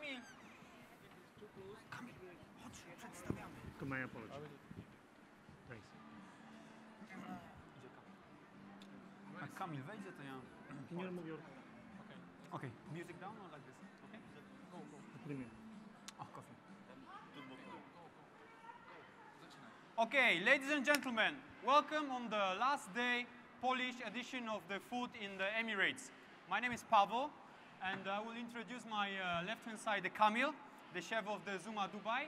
Kamil! Kamil, chodź, przedstawiamy. To my apology. Nice. Jak Kamil wejdzie, to ja... Can you remove your... Okay, music down or like this? Okay? Go. Premium. Oh, coffee. Okay, ladies and gentlemen, welcome on the last day Polish edition of the food in the Emirates. My name is Pavel, and I will introduce my left-hand side, the Kamil, the chef of the Zuma Dubai,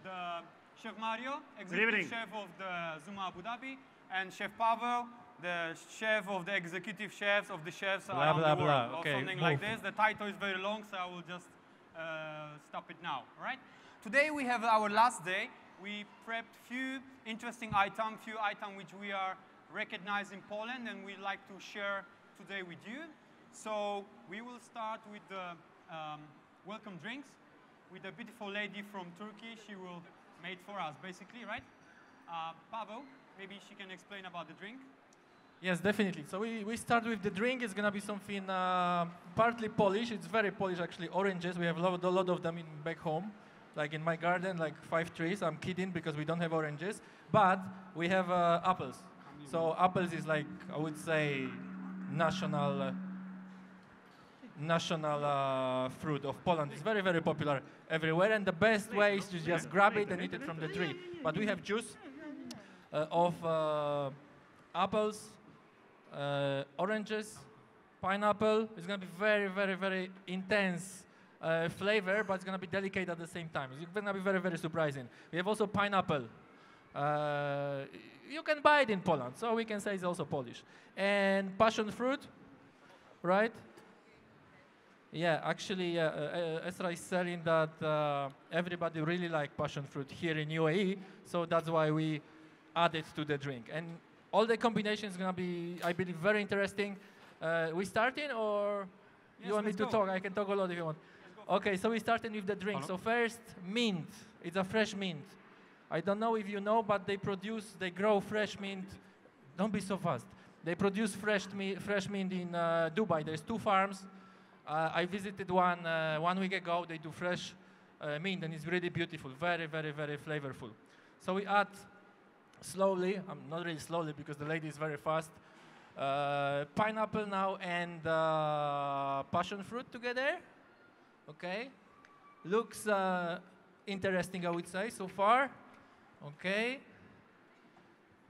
the Chef Mario, executive chef of the Zuma Abu Dhabi, and Chef Pavel, the chef of the executive chefs of the chefs around the world, or something like this. The title is very long, so I will just stop it now. All right? Today we have our last day. We prepped few interesting items, which we are recognized in Poland, and we'd like to share today with you. So we will start with the welcome drinks with a beautiful lady from Turkey. She will make for us, basically, right? Pavel, maybe she can explain about the drink. Yes, definitely. So we start with the drink. It's going to be something partly Polish. It's very Polish, actually. Oranges. We have a lot of them back home. Like in my garden, like 5 trees. I'm kidding because we don't have oranges. But we have apples. So apples is like, I would say, national fruit of Poland. It's very, very popular everywhere. And the best way is to just grab it and eat it from the tree. But we have juice of apples, oranges, pineapple. It's going to be very, very, very intense flavor, but it's going to be delicate at the same time. It's going to be very, very surprising. We have also pineapple. You can buy it in Poland, so we can say it's also Polish. And passion fruit, right? Yeah, actually, Esra is selling that everybody really like passion fruit here in UAE, so that's why we add it to the drink. And all the combinations going to be, I believe, very interesting. We starting, or yes, you want me to talk? I can talk a lot if you want. Okay, so we starting with the drink. So first, mint. It's a fresh mint. I don't know if you know, but they grow fresh mint. Don't be so fast. They produce fresh mint in Dubai. There's 2 farms. I visited one week ago. They do fresh mint, and it's really beautiful. Very, very, very flavorful. So we add slowly, not really slowly because the lady is very fast, pineapple now and passion fruit together. Okay. Looks interesting, I would say, so far. Okay.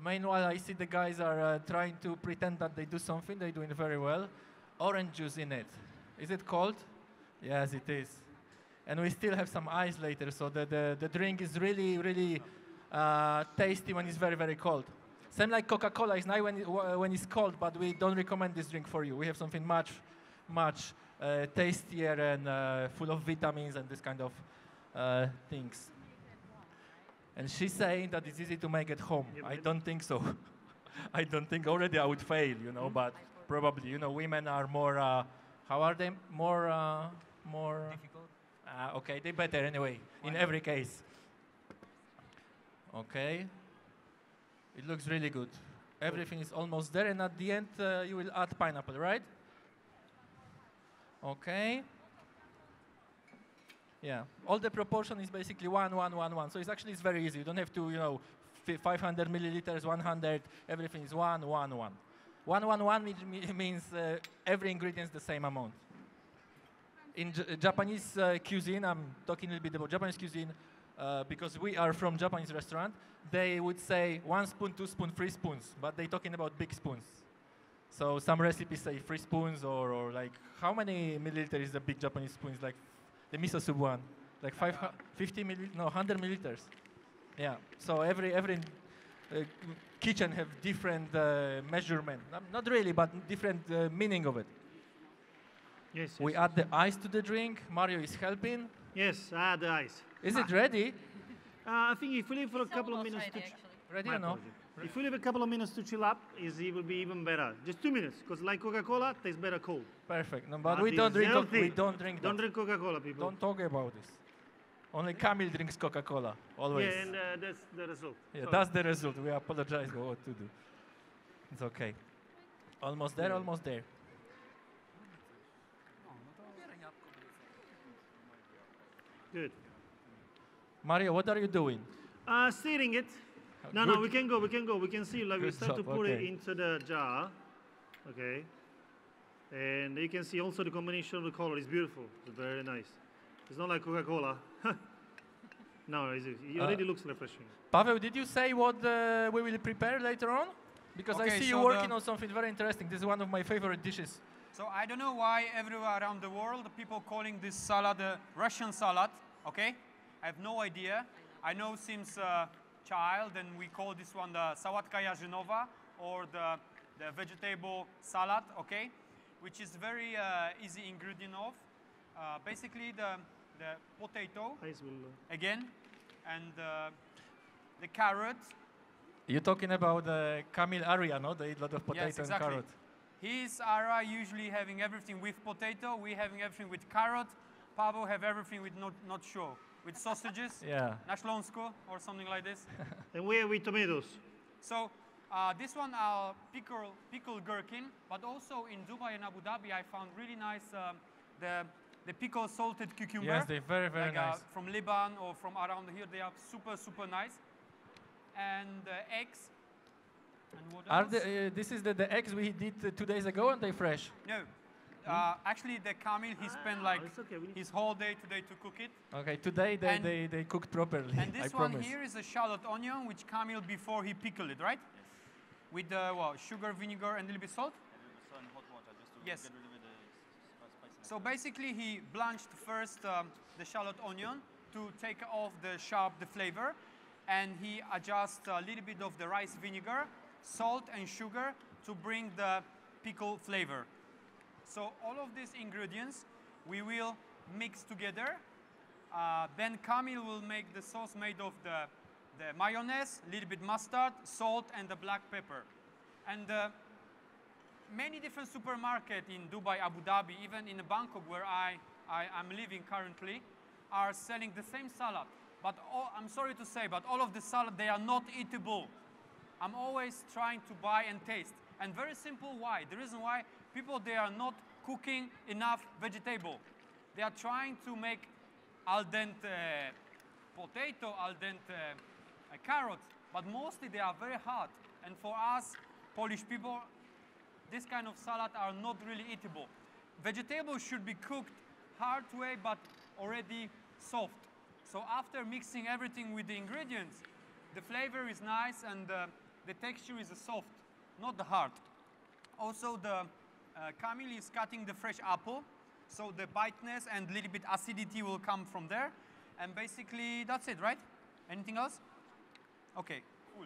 Meanwhile, I see the guys are trying to pretend that they do something. They're doing very well. Orange juice in it. Is it cold? Yes, it is. And we still have some ice later, so the drink is really, really tasty when it's very, very cold. Same like Coca-Cola. It's nice when it's cold, but we don't recommend this drink for you. We have something much, much tastier and full of vitamins and this kind of things. And she's saying that it's easy to make at home. I don't think so. I don't think already I would fail, you know, but probably, you know, women are more, how are they? More difficult? Okay, they better anyway, in every case. Okay. It looks really good. Everything is almost there, and at the end, you will add pineapple, right? Okay. Yeah. All the proportion is basically 1, 1, 1, 1. So it's very easy. You don't have to, you know, 500 milliliters, 100. Everything is 1, 1, 1. 1, 1, 1 means every ingredient is the same amount. In Japanese cuisine, I'm talking a little bit about Japanese cuisine because we are from Japanese restaurant. They would say 1 spoon, 2 spoons, 3 spoons, but they're talking about big spoons. So some recipes say 3 spoons or like, how many milliliters is the big Japanese spoons? Like the miso soup one, like 50 milliliters, no, 100 milliliters. Yeah, so every kitchen have different measurement. Not really, but different meaning of it. Yes. We add the ice to the drink. Mario is helping. Yes, I add the ice. Is it ready? I think if we leave for a couple of minutes to ready or no? If we leave a couple of minutes to chill up, it will be even better. Just 2 minutes, because like Coca-Cola, tastes better cold. Perfect. No, but we don't drink. Don't drink. Don't drink Coca-Cola, people. Don't talk about this. Only Kamil drinks Coca-Cola always. Yeah, and that's the result. Yeah, that's the result. We apologize for what to do. It's okay. Almost there. Almost there. Good. Mario, what are you doing? Stirring it. No, Good. we can go. We can see, like, we Good start to job, put it okay. into the jar. Okay. And you can see also the combination of the color is beautiful. It's very nice. It's not like Coca-Cola. No, it already looks refreshing. Pavel, did you say what we will prepare later on? Because I Okay, see you so working on something very interesting. This is one of my favorite dishes. So I don't know why everywhere around the world people calling this salad Russian salad, okay? I have no idea. I know since child, and we call this one the sałatka jarzynowa, or the vegetable salad, okay? Which is very easy ingredient of. Basically the potato, again, and the carrot. You're talking about Kamil Arya, no? They eat a lot of potato Yes, exactly. and carrot. His Ara usually having everything with potato, we having everything with carrot. Pavel have everything with not sure. With sausages, Yeah. na Śląsku, or something like this. And we have with tomatoes. So this one pickled gherkin, but also in Dubai and Abu Dhabi I found really nice the pickled salted cucumber. Yes, they're very, very like, nice. from Lebanon or from around here, they are super nice. And eggs. And what Are else? this is the eggs we did 2 days ago, and they fresh? No. Actually, the Kamil, he spent like it's okay, his whole day today to cook it. Okay, today And- they cooked properly. And I this one promise. here is a shallot onion, which Kamil before he pickled it, right? With sugar, vinegar, and a little bit salt. Yes. So basically, he blanched first the shallot onion to take off the flavor, and he adjusts a little bit of the rice vinegar, salt, and sugar to bring the pickle flavor. So all of these ingredients we will mix together. Then Kamil will make the sauce made of the mayonnaise, a little bit mustard, salt, and the black pepper. And many different supermarkets in Dubai, Abu Dhabi, even in Bangkok where I'm living currently, are selling the same salad. But I'm sorry to say, but all of the salad, they are not eatable. I'm always trying to buy and taste. And very simple why. The reason why people, they are not cooking enough vegetable. They are trying to make al dente potato, al dente carrot, but mostly they are very hard. And for us, Polish people, this kind of salad are not really eatable. Vegetables should be cooked hard way, but already soft. So after mixing everything with the ingredients, the flavor is nice and the texture is soft, not the hard. Also, the Kamil is cutting the fresh apple, so the biteness and a little bit acidity will come from there. And basically, that's it, right? Anything else? Okay, cool.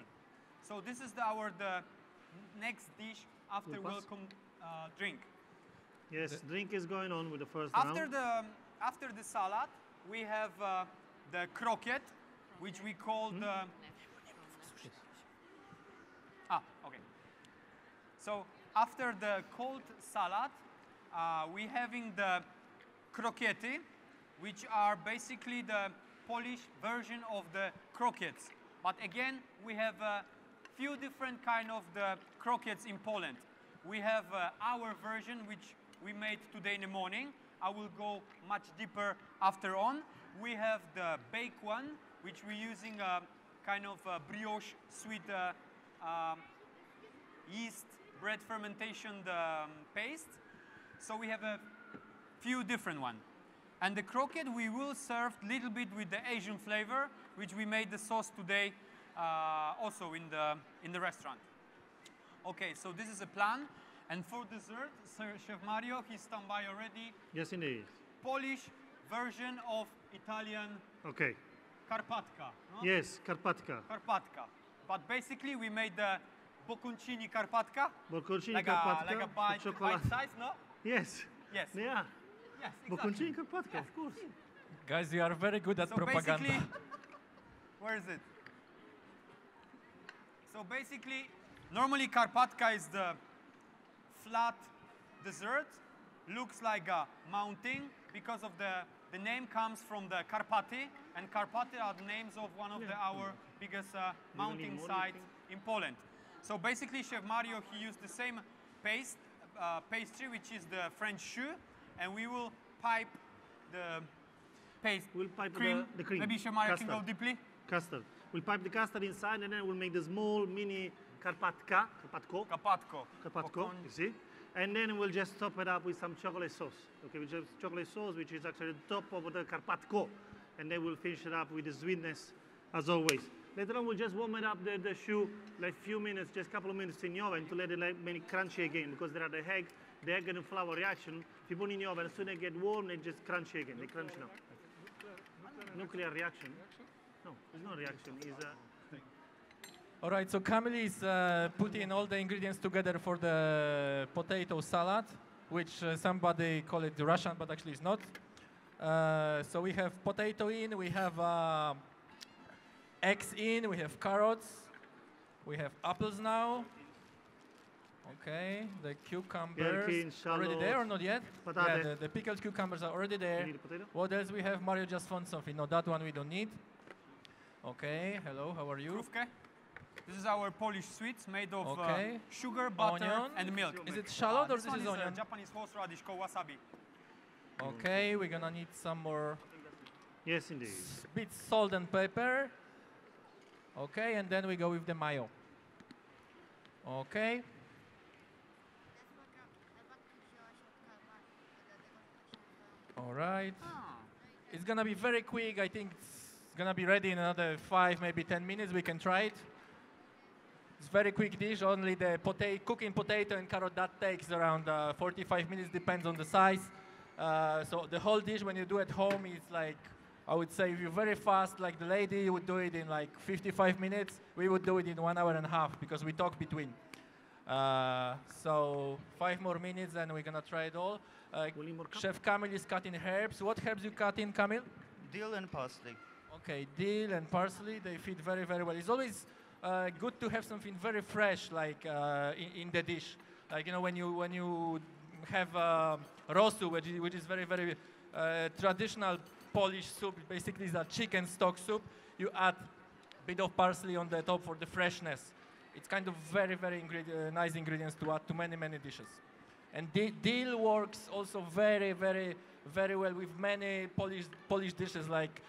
So this is the next dish after welcome drink. Yes, drink is going on with the first After round. after the salad, we have the croquette, which we call the. Okay. So after the cold salad, we having the croquette, which are basically the Polish version of the croquettes. But again, we have a few different kind of the croquettes in Poland. We have our version, which we made today in the morning. I will go much deeper after on. We have the baked one, which we're using a kind of a brioche sweet yeast bread fermentation paste. So we have a few different ones. And the croquette we will serve a little bit with the Asian flavor, which we made the sauce today also in the restaurant. Okay, so this is a plan. And for dessert, Sir Chef Mario, he's stand by already. Yes, indeed. Polish version of Italian Okay. Carpatica. No? Yes, Carpatica. Carpatica. But basically, we made the Bocconcini Carpatica. Bocconcini Like Carpatica. a bite size, no? Yes. Yes. Yeah. Yes, Bocconcini exactly. Carpatica, of course. Guys, you are very good at So propaganda. basically, where is it? So basically, normally Carpatica is the flat dessert, looks like a mountain because of the name comes from the Karpaty, and Karpaty are the names of one of our biggest mountain sites in Poland. So basically, Chef Mario, he used the same pastry, which is the French choux, and we will pipe the paste, We'll pipe cream. the cream. Maybe Shemara can go Custard. deeply. Custard. We'll pipe the custard inside, and then we'll make the small mini Carpatica, Carpatico. you see? And then we'll just top it up with some chocolate sauce. Okay, with just chocolate sauce, which is actually the top of the Carpatico. And then we'll finish it up with the sweetness, as always. Later on, we'll just warm it up the choux, like few minutes, just a couple of minutes in the oven to let it like make it crunchy again, because there are the egg and the flour reaction. If you put it in the oven, as soon as they get warm, they just crunchy again. They crunch now. Nuclear reaction. No, it's not a reaction. It's a... All right, so Camille is putting all the ingredients together for the potato salad, which somebody call it Russian, but actually it's not. So we have potato in, we have eggs in, we have carrots, we have apples now. Okay, the cucumbers already there or not yet? Yeah, the pickled cucumbers are already there. What else we have? Mario just found something. No, that one we don't need. Okay, hello, how are you? Krówkę. This is our Polish sweets made of sugar, butter, onion, and milk. Is it shallot or this is is onion? Japanese horseradish called wasabi. Okay, we're gonna need some more. Yes, indeed. Bit salt and pepper. Okay, and then we go with the mayo. Okay. All right. It's gonna be very quick. I think it's gonna be ready in another 5, maybe 10 minutes. We can try it. It's very quick dish. Only the cooking potato and carrot, that takes around 45 minutes, depends on the size. So the whole dish, when you do at home, is like, I would say, if you're very fast, like the lady, you would do it in like 55 minutes. We would do it in 1 hour and a half because we talk between. So 5 more minutes, and we're gonna try it all. Chef Camille is cutting herbs. What herbs you cut in, Camille? Dill and parsley. Okay, dill and parsley, they fit very, very well. It's always good to have something very fresh, like in the dish. Like, you know, when you have rosu, which is very, very traditional Polish soup. Basically, it's a chicken stock soup. You add a bit of parsley on the top for the freshness. It's kind of very, very nice ingredients to add to many, many dishes. And dill works also very, very, very well with many Polish dishes. Like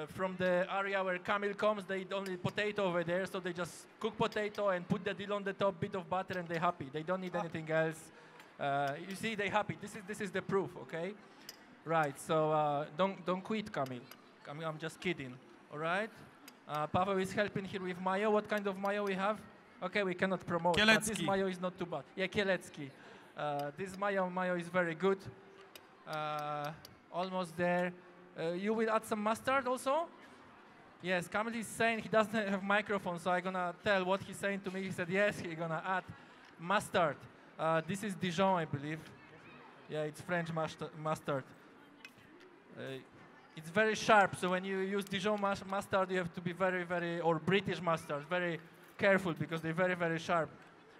from the area where Camille comes, they eat only potato over there, so they just cook potato and put the dill on the top, bit of butter, and they're happy. They don't need anything else. You see, they're happy. This is the proof, okay? Right. So don't quit, Camille. I'm just kidding. All right. Paweł is helping here with mayo. What kind of mayo we have? Okay, we cannot promote. But this mayo is not too bad. Yeah, Kielecki. This mayo is very good. Almost there. You will add some mustard also? Yes, Camille is saying he doesn't have microphone, so I'm gonna tell what he's saying to me. He said yes, he's gonna add mustard. This is Dijon, I believe. Yeah, it's French mustard. It's very sharp, so when you use Dijon mustard, you have to be very, very, or British mustard, very careful because they're very, very sharp.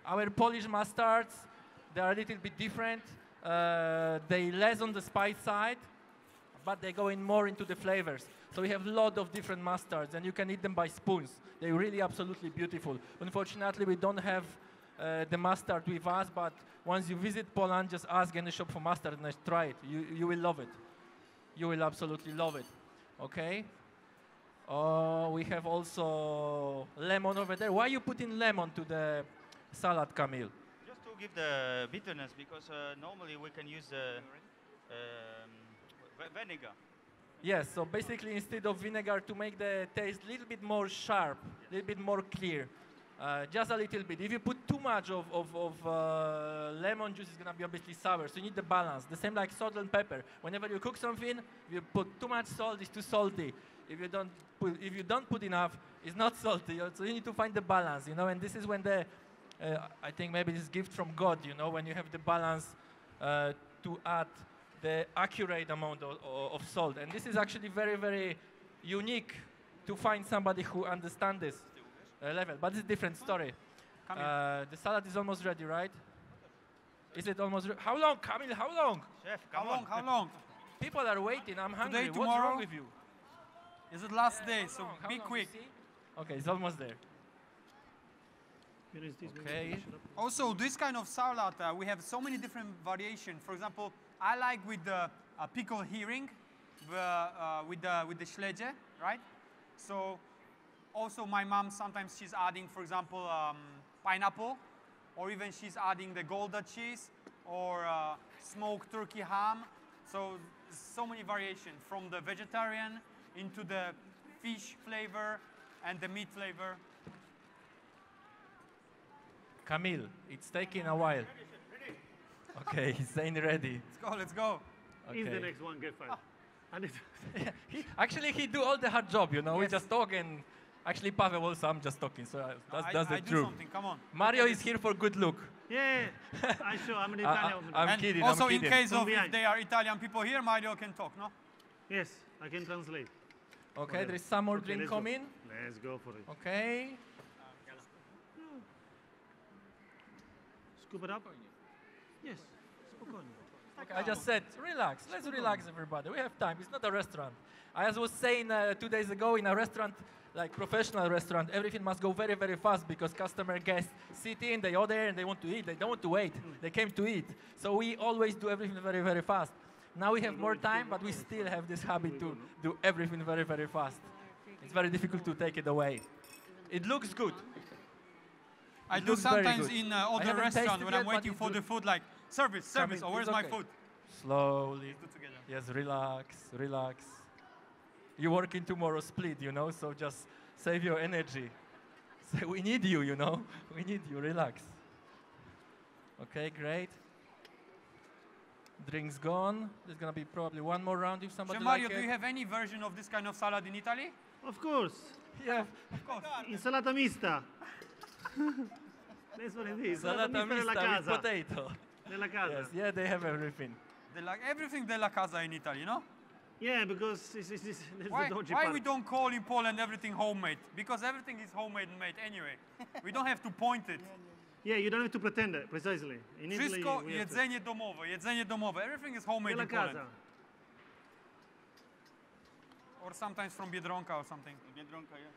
Our Polish mustards, they are a little bit different. They less on the spice side, but they go in more into the flavors. So we have a lot of different mustards, and you can eat them by spoons. They're really absolutely beautiful. Unfortunately, we don't have the mustard with us, but once you visit Poland, just ask any shop for mustard and try it. You will love it. You will absolutely love it. Okay? We have also lemon over there. Why are you putting lemon to the salad, Camille? Just to give the bitterness, because normally we can use vinegar. Yes, so basically instead of vinegar, to make the taste a little bit more sharp, a little bit more clear. Just a little bit. If you put too much of lemon juice, it's going to be obviously sour. So you need the balance. The same like salt and pepper. Whenever you cook something, if you put too much salt, it's too salty. If you don't put enough, it's not salty. So you need to find the balance, you know. And this is when I think maybe this is gift from God, you know, when you have the balance to add the accurate amount of salt. And this is actually very, very unique to find somebody who understands this. Level, but it's a different story. The salad is almost ready, right? Is it almost ready? How long, Camille? How long? Chef, How long? People are waiting. I'm hungry. Today, What's tomorrow? wrong with you? Is it last day? So How be long, quick. you see? Okay, it's almost there. Okay. Also, this kind of salad, we have so many different variations. For example, I like with the pickle herring. with the śledzie, right? So also my mom, sometimes she's adding, for example, pineapple, or even she's adding the Gouda cheese or smoked turkey ham. So many variations from the vegetarian into the fish flavor and the meat flavor. Camille, it's taking a while. Okay, he's saying ready. Let's go. Okay. Is the next one get fired? And Actually, he do all the hard job, you know. We Yes. just talk and actually Pavel also, I'm just talking, so that's the I do truth. something, come on. Mario is here for good look. yeah, I sure I'm an Italian. I'm And kidding, also I'm in kidding. case From of if behind. they are Italian people here, Mario can talk, no? Yes, I can translate. Okay, there is some more Okay, drink let's go. coming. Let's go for it. Okay. Scoop it up. Yes. Spokojnie. Okay, I just said, relax. Let's relax, everybody. We have time. It's not a restaurant. As I was saying 2 days ago, in a restaurant, like professional restaurant, everything must go very, very fast because customer guests sit in, they order, and they want to eat. They don't want to wait. They came to eat. So we always do everything very, very fast. Now we have more time, but we still have this habit to do everything very, very fast. It's very difficult to take it away. It looks good. I It do looks very sometimes good. in I other haven't restaurants tasted when yet, I'm but waiting it for the looks- food, like service, Coming, or where's it's my okay. food? Slowly. Do together. Yes, relax, relax. You working tomorrow split, you know, so just save your energy. So we need you, you know. We need you, relax. Okay, great. Drinks gone. There's gonna be probably one more round if somebody Mario, like do it. you have any version of this kind of salad in Italy? Of course. Yeah, Of course. Insalata mista. That's what it is. salata della mista with casa. potato. Della casa. Yes, yeah, they have everything. They like everything della casa in Italy, you know? Yeah, because it's that's Why, the dodgy why part. we don't call in Poland everything homemade? Because everything is homemade and made anyway. We don't have to point it. Yeah, you don't have to pretend it, precisely. In Italy, Wszystko we have to. jedzenie domowe, jedzenie domowe. Everything is homemade Della in Poland. casa. Or sometimes from Biedronka or something. Biedronka, yeah.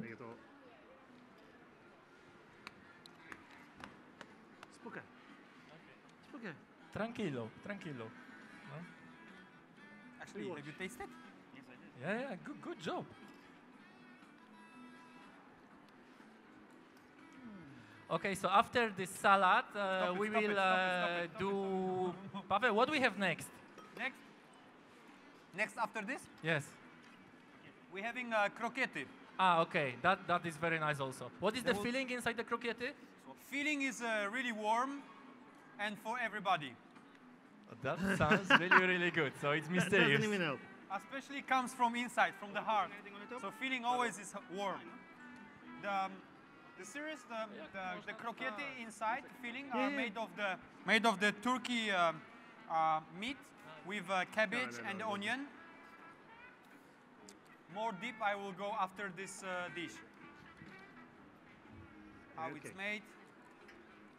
Take it all. Spokojnie. Spokojnie. Tranquilo, tranquilo. No? Actually, have you tasted? Yes, I did. Yeah, yeah, good job. Okay, so after this salad, Stop it, we stop it, will stop it, do... Pavel, what do we have next? Next after this, Yes. we're having croquette. Ah, okay, that is very nice also. What is the will- filling inside the croquette? Feeling is really warm and for everybody. That sounds really, really good. So it's That mysterious. doesn't even help. Especially comes from inside, from the heart. So feeling always is warm. The series, the croquette inside filling are Yeah. made of the turkey meat with cabbage No, no, and no, no. onion. More deep I will go after this dish. How Okay. it's made.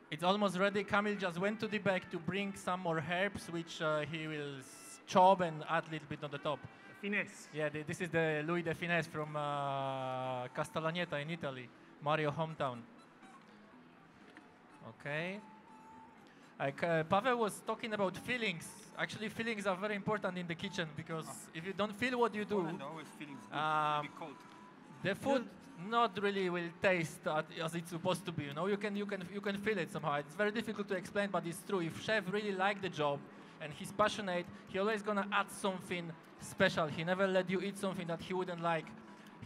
It's almost ready. Kamil just went to the back to bring some more herbs, which he will chop and add a little bit on the top. Finesse. Yeah, this is the Louis de Finesse from Castellaneta in Italy, Mario hometown. Okay. Pavel was talking about feelings. Actually, feelings are very important in the kitchen because if you don't feel what you do, Poland always feeling good. Um, Maybe cold. the food not really will taste as it's supposed to be. You know, you can feel it somehow. It's very difficult to explain, but it's true. If chef really like the job and he's passionate, he always gonna add something special. He never let you eat something that he wouldn't like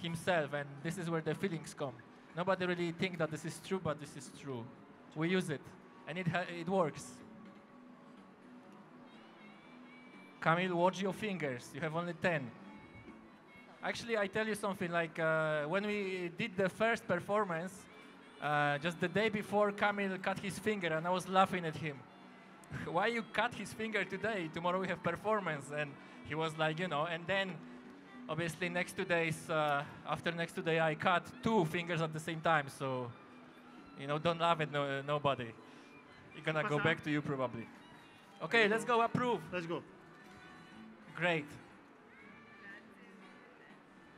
himself, and this is where the feelings come. Nobody really think that this is true, but this is true. We use it, and it works. Kamil, watch your fingers. You have only 10. Actually, I tell you something, like when we did the first performance, just the day before, Kamil cut his finger, and I was laughing at him. Why you cut his finger today? Tomorrow we have performance. And he was like, you know, and then obviously next 2 days, after next 2 days, I cut 2 fingers at the same time. So, you know, don't laugh at nobody. It's gonna go back to you probably. Okay, let's go approve. Let's go. Great.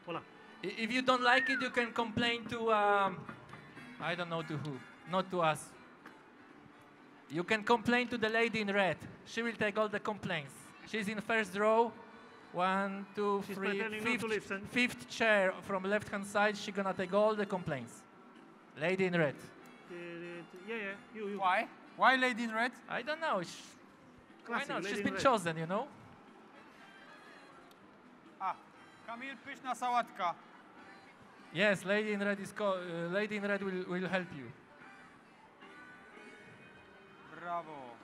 Voila. If you don't like it, you can complain to, I don't know to who, not to us. You can complain to the lady in red. She will take all the complaints. She's in first row. 1, 2, She's 3, pretending not to listen. fifth chair from left-hand side. She's gonna take all the complaints. Lady in red. Yeah, you. Why? Why lady in red? I don't know. Why Classic, not? lady She's in been red. chosen, you know. Kamil, pyszna sałatka. Yes, lady in red is lady in red will help you. Brawo.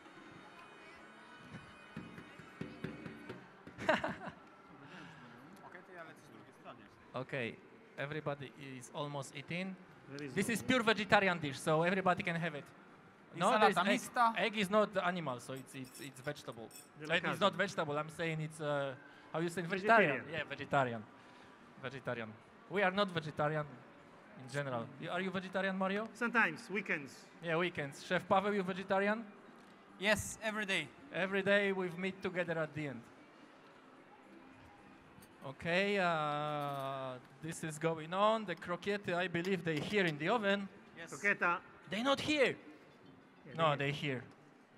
Okej, to ja lecę z drugiej strony. Okay, everybody is almost eating. There is This is pure vegetarian dish, so everybody can have it. Salata there's egg. mista. Egg is not animal, so it's vegetable. It's not vegetable. I'm saying it's how you say vegetarian? Vegetarian. Yeah, vegetarian. Vegetarian. We are not vegetarian in general. Are you vegetarian, Mario? Sometimes, weekends. Yeah, weekends. Chef Paweł, you vegetarian? Yes, every day. Every day we meet together at the end. Okay, this is going on. The croquette, I believe they here in the oven. Yes. Croqueta. They not here. Yeah, No, they here.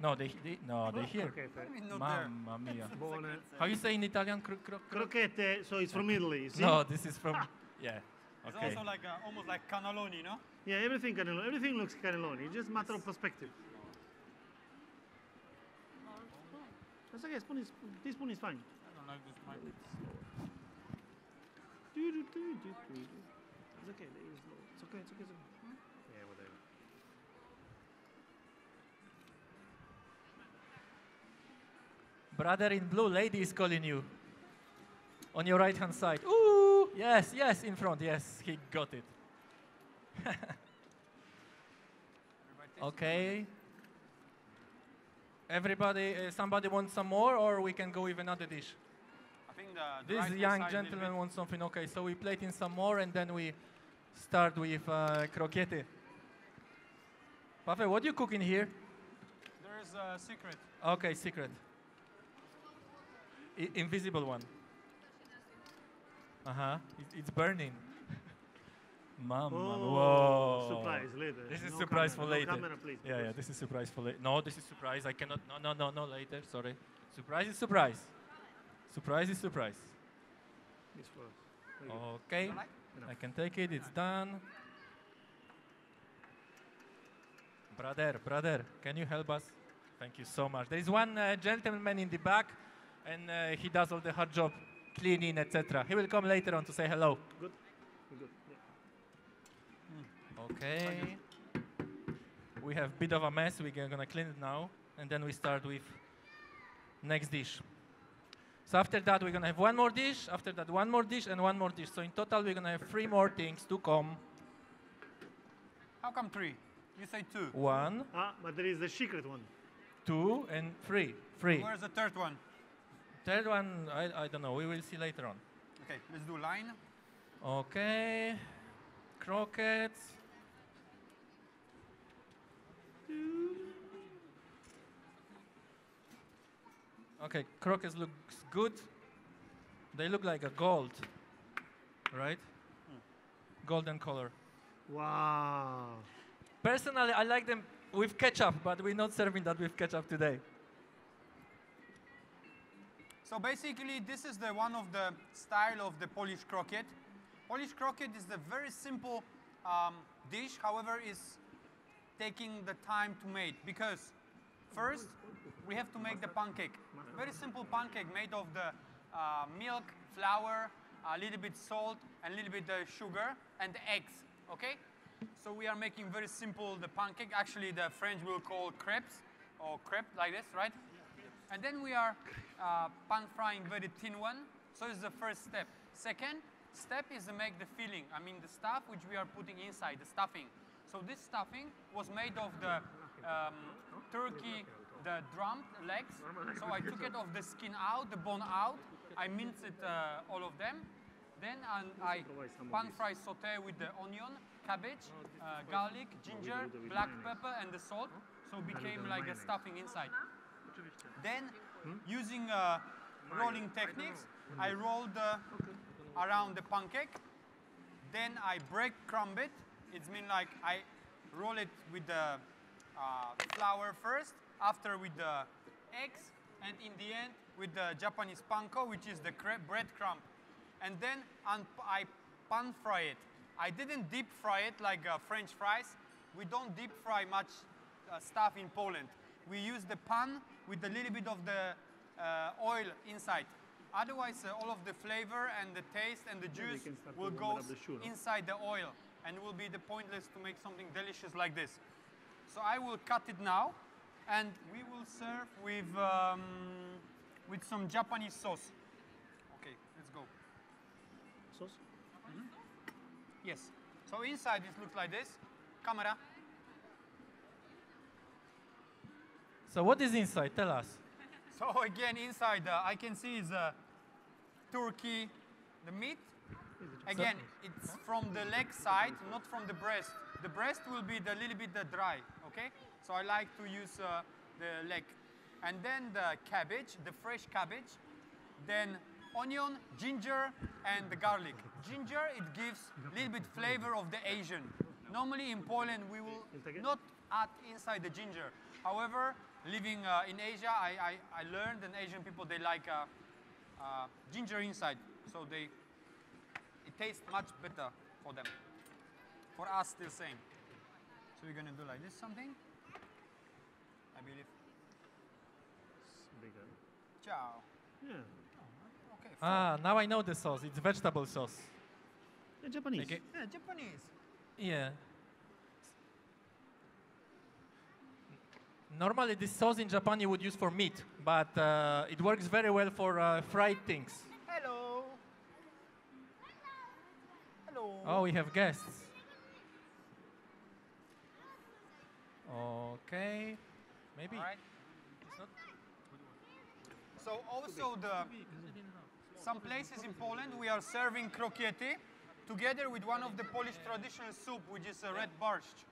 No, they here. Croqueta. I mean, not there. Mamma mia. Buone. How you say in Italian? Croquette, so it's from Italy, see? No, this is from. Yeah. It's Okay. also like almost like cannelloni, no? Yeah, everything cannelloni. Everything looks cannelloni. It's just a matter of perspective. That's okay, this spoon is fine. I don't like this mic. It's okay, it's okay, it's okay. Yeah, whatever. Brother in blue, lady is calling you. On your right hand side. Ooh, yes, yes, in front. Yes, he got it. Okay. Everybody, somebody wants some more, or we can go with another dish? I think the This right-hand young side little gentleman bit. wants something. Okay, so we plate in some more, and then we start with croquette. Paweł, what do you cook in here? There is a secret. Okay, secret. Invisible one. It's burning. Mama. Whoa. Surprise later. This is No surprise camera, for later. No camera, please. Yeah, this is surprise for later. No, this is surprise. I cannot. No, later. Sorry. Surprise is surprise. Surprise is surprise. This for us. Very good. Okay. You like? I can take it. It's done. Brother, can you help us? Thank you so much. There is one gentleman in the back, and he does all the hard job, cleaning, etc. He will come later on to say hello. Good. Good. Yeah. Okay. We have a bit of a mess. We're gonna clean it now, and then we start with next dish. So after that, we're gonna have one more dish. After that, one more dish and one more dish. So in total, we're gonna have 3 more things to come. How come 3? You say 2. 1, But there is the secret one. 2, and 3. 3. Where's the third one? Third one, I don't know. We will see later on. Okay, let's do line. Okay. Croquettes. Okay, croquettes looks good. They look like a gold, right? Golden color. Wow. Personally, I like them with ketchup, but we're not serving that with ketchup today. So basically, this is the one of the style of the Polish croquette. Polish croquette is a very simple dish, however, is taking the time to make because first we have to make the pancake. Very simple pancake made of the milk, flour, a little bit salt, and a little bit sugar and eggs. Okay? So we are making very simple the pancake. Actually, the French will call crepes or crepe like this, right? And then we are pan frying very thin one. So it's the first step. Second step is to make the filling. I mean the stuff which we are putting inside, the stuffing. So this stuffing was made of the turkey, the drummed legs. So I took it off the skin out, the bone out. I minced it, all of them. Then I pan fry saute with the onion, cabbage, garlic, ginger, black pepper, and the salt. So it became like a stuffing inside. Then, using rolling techniques, I rolled around the pancake. Then I bread crumb it. It's mean like I roll it with the flour first, after with the eggs, and in the end with the Japanese panko, which is the breadcrumb. And then I pan fry it. I didn't deep fry it like French fries. We don't deep fry much stuff in Poland. We use the pan with a little bit of the oil inside. Otherwise, all of the flavor and the taste and the juice will go inside the oil, and will be the pointless to make something delicious like this. So I will cut it now, and we will serve with some Japanese sauce. Okay, let's go. Sauce? Yes. So inside it looks like this. Camera. So what is inside? Tell us. So again, inside I can see is turkey, the meat. Again, it's from the leg side, not from the breast. The breast will be the little bit dry, okay? So I like to use the leg. And then the cabbage, the fresh cabbage. Then onion, ginger, and the garlic. Ginger, it gives a little bit flavor of the Asian. Normally in Poland, we will not add inside the ginger. However, living in Asia, I learned that Asian people, they like ginger inside. So it tastes much better for them. For us, still same. So we're going to do like this something. I believe. It's bigger. Ciao. Yeah. Okay. Ah, now I know the sauce. It's vegetable sauce. Yeah, Japanese. Okay. Yeah, Japanese. Yeah. Normally, this sauce in Japan you would use for meat, but it works very well for fried things. Hello. Hello. Oh, we have guests. Okay. Maybe. All right. It's not So also some places in Poland we are serving croquette together with one of the Polish traditional soup, which is a red borscht.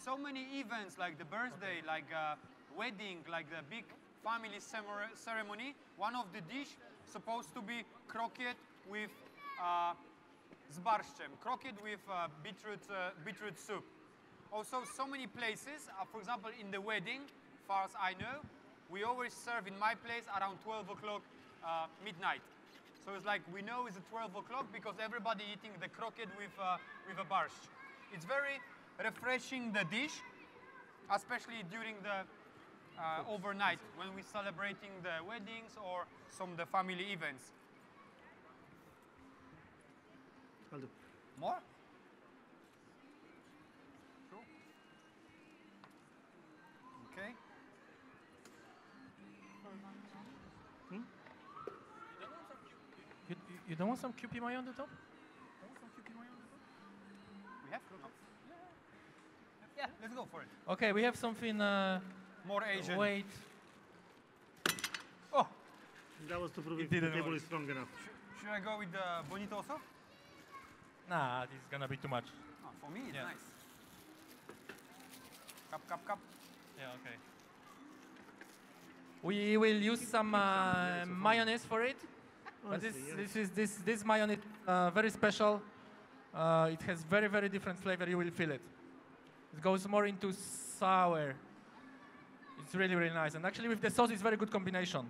So many events like the birthday, like a wedding, like the big family ceremony. One of the dish supposed to be croquette with z barszczem, croquette with beetroot soup. Also, so many places, for example, in the wedding, far as I know, we always serve in my place around 12 o'clock midnight. So it's like we know it's at 12 o'clock because everybody eating the croquette with a borscht. It's very refreshing, the dish, especially during the overnight when we're celebrating the weddings or some of the family events. I'll do. More? Cool. Okay. You don't want some Kewpie mayo on the top? We have? Yeah, let's go for it. Okay, we have something. More Asian. Wait. Oh, That was to prove It if the didn't table work. is strong enough. should I go with the bonito also? Nah, this is gonna be too much. Oh, for me, it's Yeah. nice. Cup. Yeah, okay. We will use some mayonnaise for it. But Honestly, this mayonnaise very special. It has very different flavor. You will feel it. It goes more into sour. It's really nice. And actually, with the sauce, it's very good combination.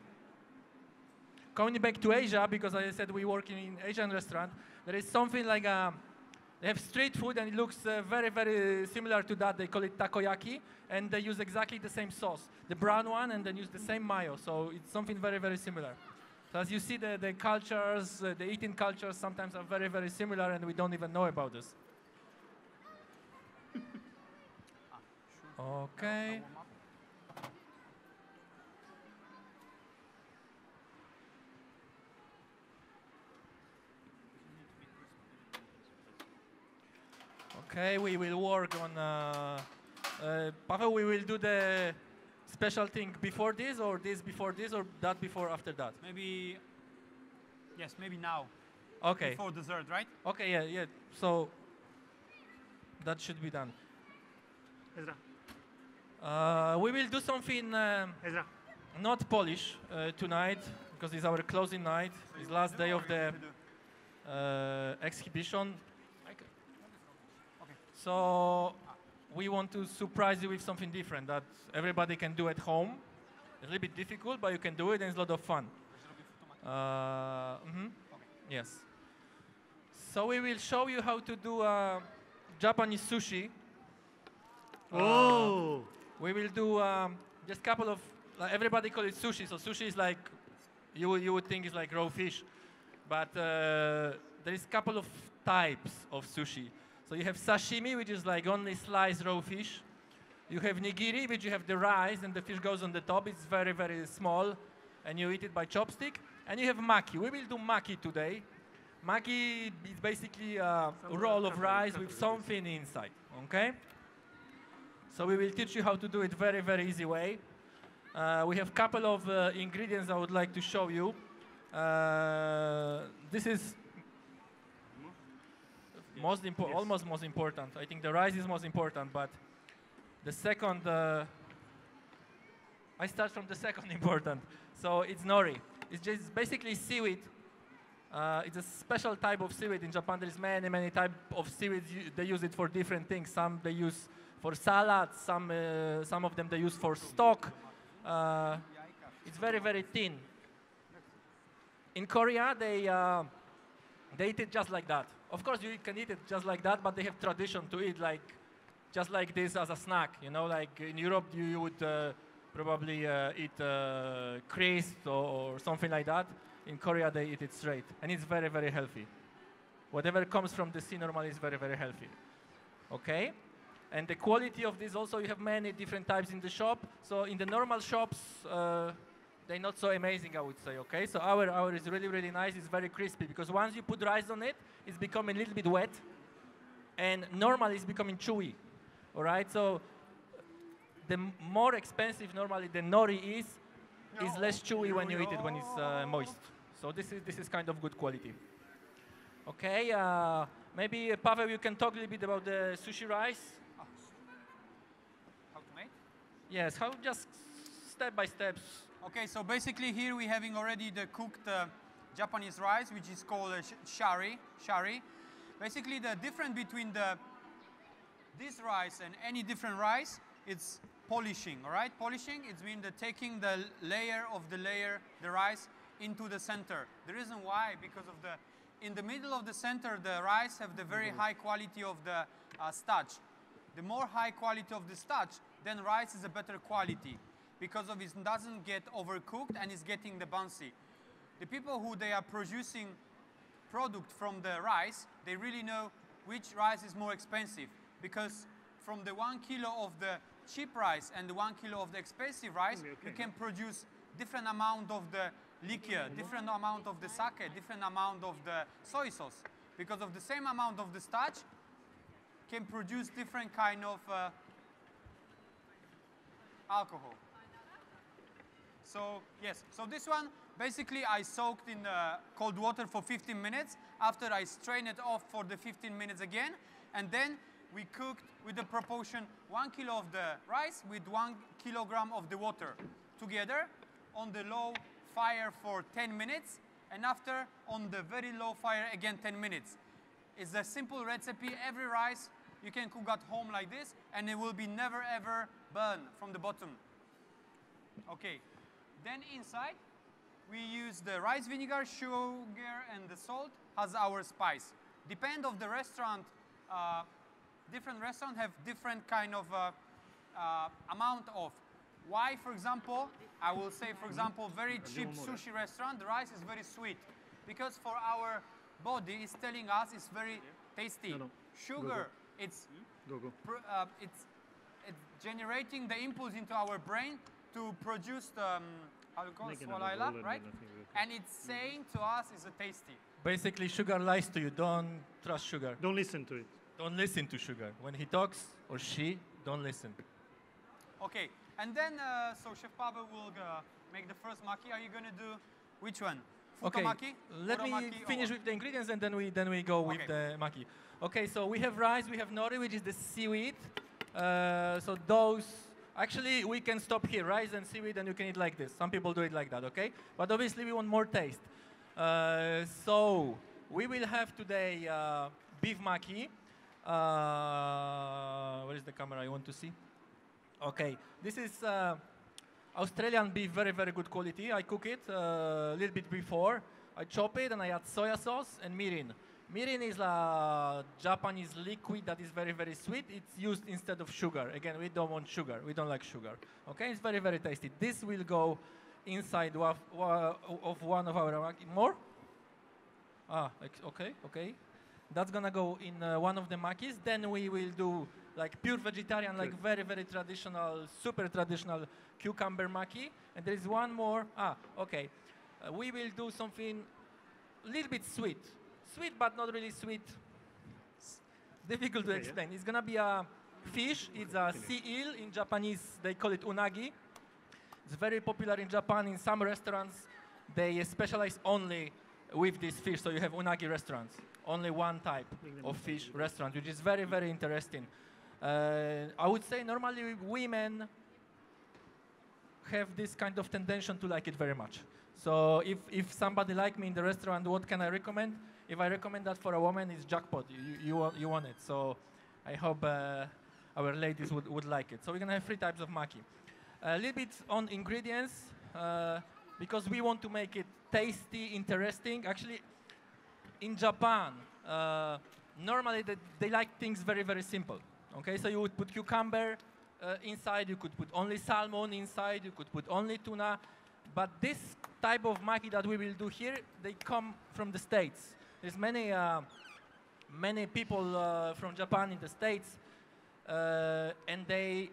Coming back to Asia, because I said we work in Asian restaurant, there is something like they have street food, and it looks very similar to that. They call it takoyaki, and they use exactly the same sauce, the brown one, and then use the same mayo. So it's something very similar. So as you see, the cultures, the eating cultures sometimes are very similar, and we don't even know about this. Okay. Okay, we will work on. Pavel, we will do the special thing before this, or this before this, or that before after that. Maybe, yes, maybe now. Okay. Before dessert, right? Okay, yeah. So that should be done. Ezra. We will do something Ezra. not Polish tonight because it's our closing night. It's last day of the exhibition. So we want to surprise you with something different that everybody can do at home. It's a little bit difficult, but you can do it, and it's a lot of fun. Yes. So we will show you how to do Japanese sushi. Oh! We will do just a couple of, like everybody calls it sushi, so sushi is like, you would think it's like raw fish. But there is a couple of types of sushi. So you have sashimi, which is like only sliced raw fish. You have nigiri, which you have the rice and the fish goes on the top. It's very, very small, and you eat it by chopstick. And you have maki. We will do maki today. Maki is basically a roll of rice with something inside, okay? So we will teach you how to do it very, very easy way. We have a couple of ingredients I would like to show you. This is almost most important. I think the rice is most important, but the second, I start from the second important. So it's nori. It's just basically seaweed. It's a special type of seaweed. In Japan, there is many, many types of seaweed. They use it for different things. Some they use for salad. Some of them they use for stock. It's very, very thin. In Korea, they eat it just like that. Of course, you can eat it just like that, but they have tradition to eat like just like this as a snack. You know, like in Europe, you would probably eat crisp or something like that. In Korea, they eat it straight, and it's very, very healthy. Whatever comes from the sea normally is very, very healthy. Okay? And the quality of this also, you have many different types in the shop. So in the normal shops, they're not so amazing, I would say, okay? So our is really, really nice. It's very crispy, because once you put rice on it, it's becoming a little bit wet, and normally it's becoming chewy, all right? So the more expensive normally the nori is less chewy when you eat it when it's moist. So this is kind of good quality. Okay, maybe Pavel, you can talk a little bit about the sushi rice. How to make? Yes, how just step by steps. Okay, so basically here we're having already the cooked Japanese rice, which is called shari. Basically the difference between this rice and any different rice, it's polishing, all right? Polishing, it means taking the layer of the rice into the center. The reason why, because of in the middle of the center, the rice have the very high quality of the starch. The more high quality of the starch, then rice is a better quality, because of it doesn't get overcooked and it's getting the bouncy. The people who they are producing product from the rice, they really know which rice is more expensive, because from the 1 kilo of the cheap rice and the 1 kilo of the expensive rice, you can produce different amount of the liquor, different amount of the sake, different amount of the soy sauce, because of the same amount of the starch can produce different kind of alcohol. So yes, so this one basically I soaked in cold water for 15 minutes. After I strain it off for the 15 minutes again, and then we cooked with the proportion 1 kilo of the rice with 1 kilogram of the water together on the low fire for 10 minutes, and after on the very low fire again 10 minutes. It's a simple recipe. Every rice you can cook at home like this, and it will be never ever burn from the bottom. Okay, then inside we use the rice vinegar, sugar, and the salt as our spice. Depend of the restaurant. Different restaurants have different kind of amount of. Why, for example, I will say, for example, very cheap sushi restaurant, the rice is very sweet, because for our body, it's telling us it's very tasty. Sugar, it's generating the impulse into our brain to produce the how you call it, swalaila, right? And it's saying to us it's a tasty. Basically, sugar lies to you. Don't trust sugar. Don't listen to it. Don't listen to sugar. When he talks, or she, don't listen. Okay, and then, so Chef Pavel will make the first maki. Are you going to do which one? Okay, Fukamaki, let me finish with the ingredients, and then we go with the maki. Okay, so we have rice, we have nori, which is the seaweed. So those, actually, we can stop here, rice and seaweed, and you can eat like this. Some people do it like that, okay? But obviously, we want more taste. So we will have today beef maki. Where is the camera I want to see. Okay, this is Australian beef, very, very good quality. I cook it a little bit before. I chop it and I add soya sauce and mirin. Mirin is a Japanese liquid that is very, very sweet. It's used instead of sugar. Again, we don't want sugar. We don't like sugar. Okay, it's very, very tasty. This will go inside of one of our more. Okay, okay. That's gonna go in one of the makis. Then we will do like pure vegetarian, like very, very traditional, super traditional cucumber maki. And there is one more. Okay. We will do something a little bit sweet. Sweet, but not really sweet. Difficult to explain. It's gonna be a fish. It's a sea eel. In Japanese, they call it unagi. It's very popular in Japan. In some restaurants, they specialize only with this fish. So you have unagi restaurants. Only one type of fish restaurant, which is very, very interesting. I would say normally women have this kind of tendency to like it very much. So if somebody like me in the restaurant, what can I recommend? If I recommend that for a woman, it's jackpot. You want it. So I hope our ladies would like it. So we're going to have 3 types of maki. A little bit on ingredients, because we want to make it tasty, interesting. Actually, in Japan, normally they like things very, very simple. Okay, so you would put cucumber inside. You could put only salmon inside. You could put only tuna. But this type of maki that we will do here, they come from the States. There's many people from Japan in the States, and they,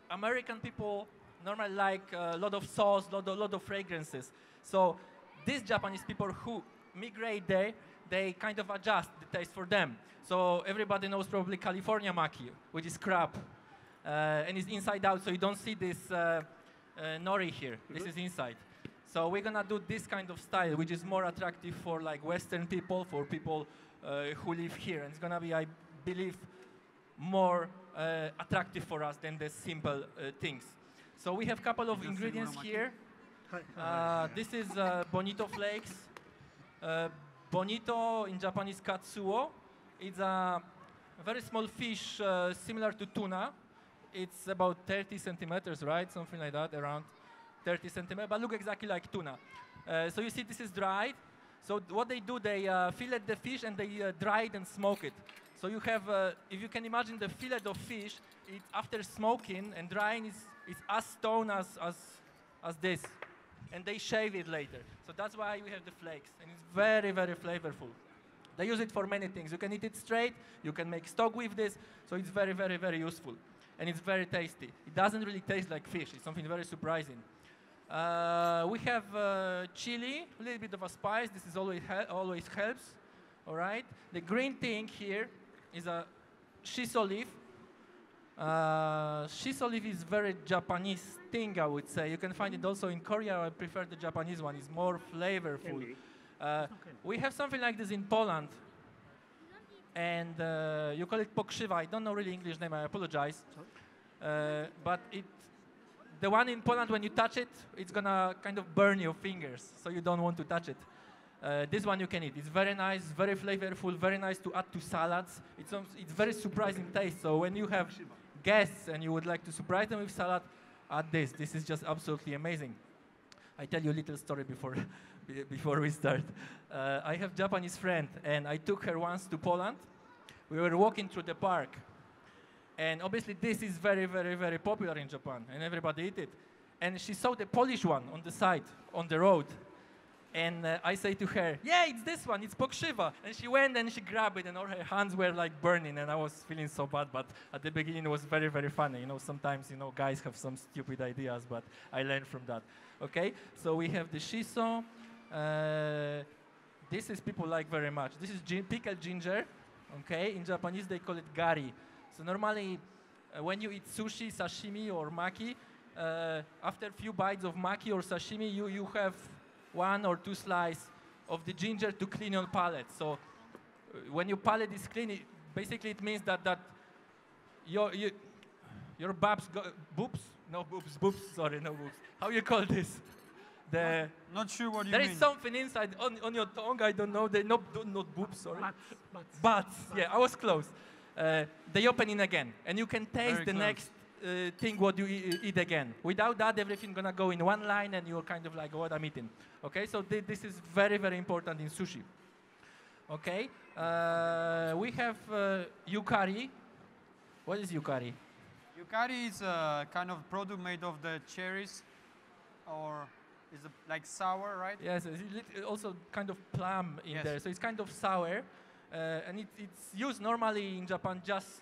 American people normally like a lot of sauce, lot of fragrances. So these Japanese people who migrate there, they kind of adjust the taste for them. So everybody knows probably California maki, which is crab, and it's inside out, so you don't see this nori here. This is inside. So we're gonna do this kind of style, which is more attractive for like Western people, for people who live here. And it's gonna be, I believe, more attractive for us than the simple things. So we have a couple of ingredients here. This is bonito flakes. Bonito in Japanese katsuo. It's a very small fish similar to tuna. It's about 30 centimeters, right? Something like that, around 30 centimeters, but look exactly like tuna. So you see this is dried. So what they do, they fillet the fish and they dry it and smoke it. So you have, if you can imagine the fillet of fish, after smoking and drying, it's as stone as this. And they shave it later. So that's why we have the flakes. And it's very, very flavorful. They use it for many things. You can eat it straight. You can make stock with this. So it's very, very, very useful. And it's very tasty. It doesn't really taste like fish. It's something very surprising. We have chili, a little bit of a spice. This is always helps. All right. The green thing here is a shiso leaf. Shiso leaf is very Japanese thing, I would say. You can find it also in Korea. I prefer the Japanese one. It's more flavorful. We have something like this in Poland. And you call it pokrzywa. I don't know really English name. I apologize. But the one in Poland, when you touch it, it's going to kind of burn your fingers. So you don't want to touch it. This one you can eat. It's very nice, very flavorful, very nice to add to salads. It's very surprising taste. So when you have guests and you would like to surprise them with salad, add this. This is just absolutely amazing. I tell you a little story before we start. I have a Japanese friend, and I took her once to Poland. We were walking through the park. And obviously, this is very, very, very popular in Japan, and everybody eat it. And she saw the Polish one on the side, on the road. And I say to her, yeah, it's this one, it's pokrzywa. And she went and she grabbed it, and all her hands were like burning, and I was feeling so bad. But at the beginning, it was very, very funny. Sometimes, guys have some stupid ideas, but I learned from that. Okay, so we have the shiso. This is people like very much. This is pickled ginger. Okay, in Japanese, they call it gari. So normally, when you eat sushi, sashimi, or maki, after a few bites of maki or sashimi, you have 1 or 2 slices of the ginger to clean your palate. So when your palate is clean, basically it means that your boobs, sorry, no boobs. How you call this? Not sure what you mean. mean. There is something inside on your tongue, I don't know. Not boobs, sorry. Butts. Butts, yeah, I was close. they open it again, and you can taste Very the close. next thing what you eat again. Without that, everything gonna go in one line, and you're kind of like, what I'm eating. Okay, so this is very, very important in sushi. Okay, we have Yukari. What is Yukari? Yukari is a kind of product made of the cherries, or is it like sour, right? Yes, it's also kind of plum in Yes. there, so it's kind of sour, and it's used normally in Japan. Just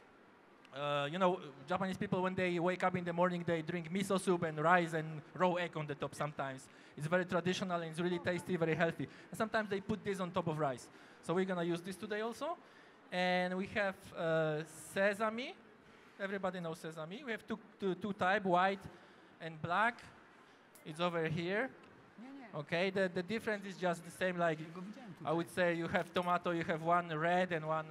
you know, Japanese people when they wake up in the morning, they drink miso soup and rice and raw egg on the top. Sometimes it's very traditional and it's really tasty, very healthy. And sometimes they put this on top of rice. So we're gonna use this today also, and we have sesame. Everybody knows sesame. We have two type, white and black. It's over here. Okay, the difference is just the same, like I would say you have tomato, you have one red and one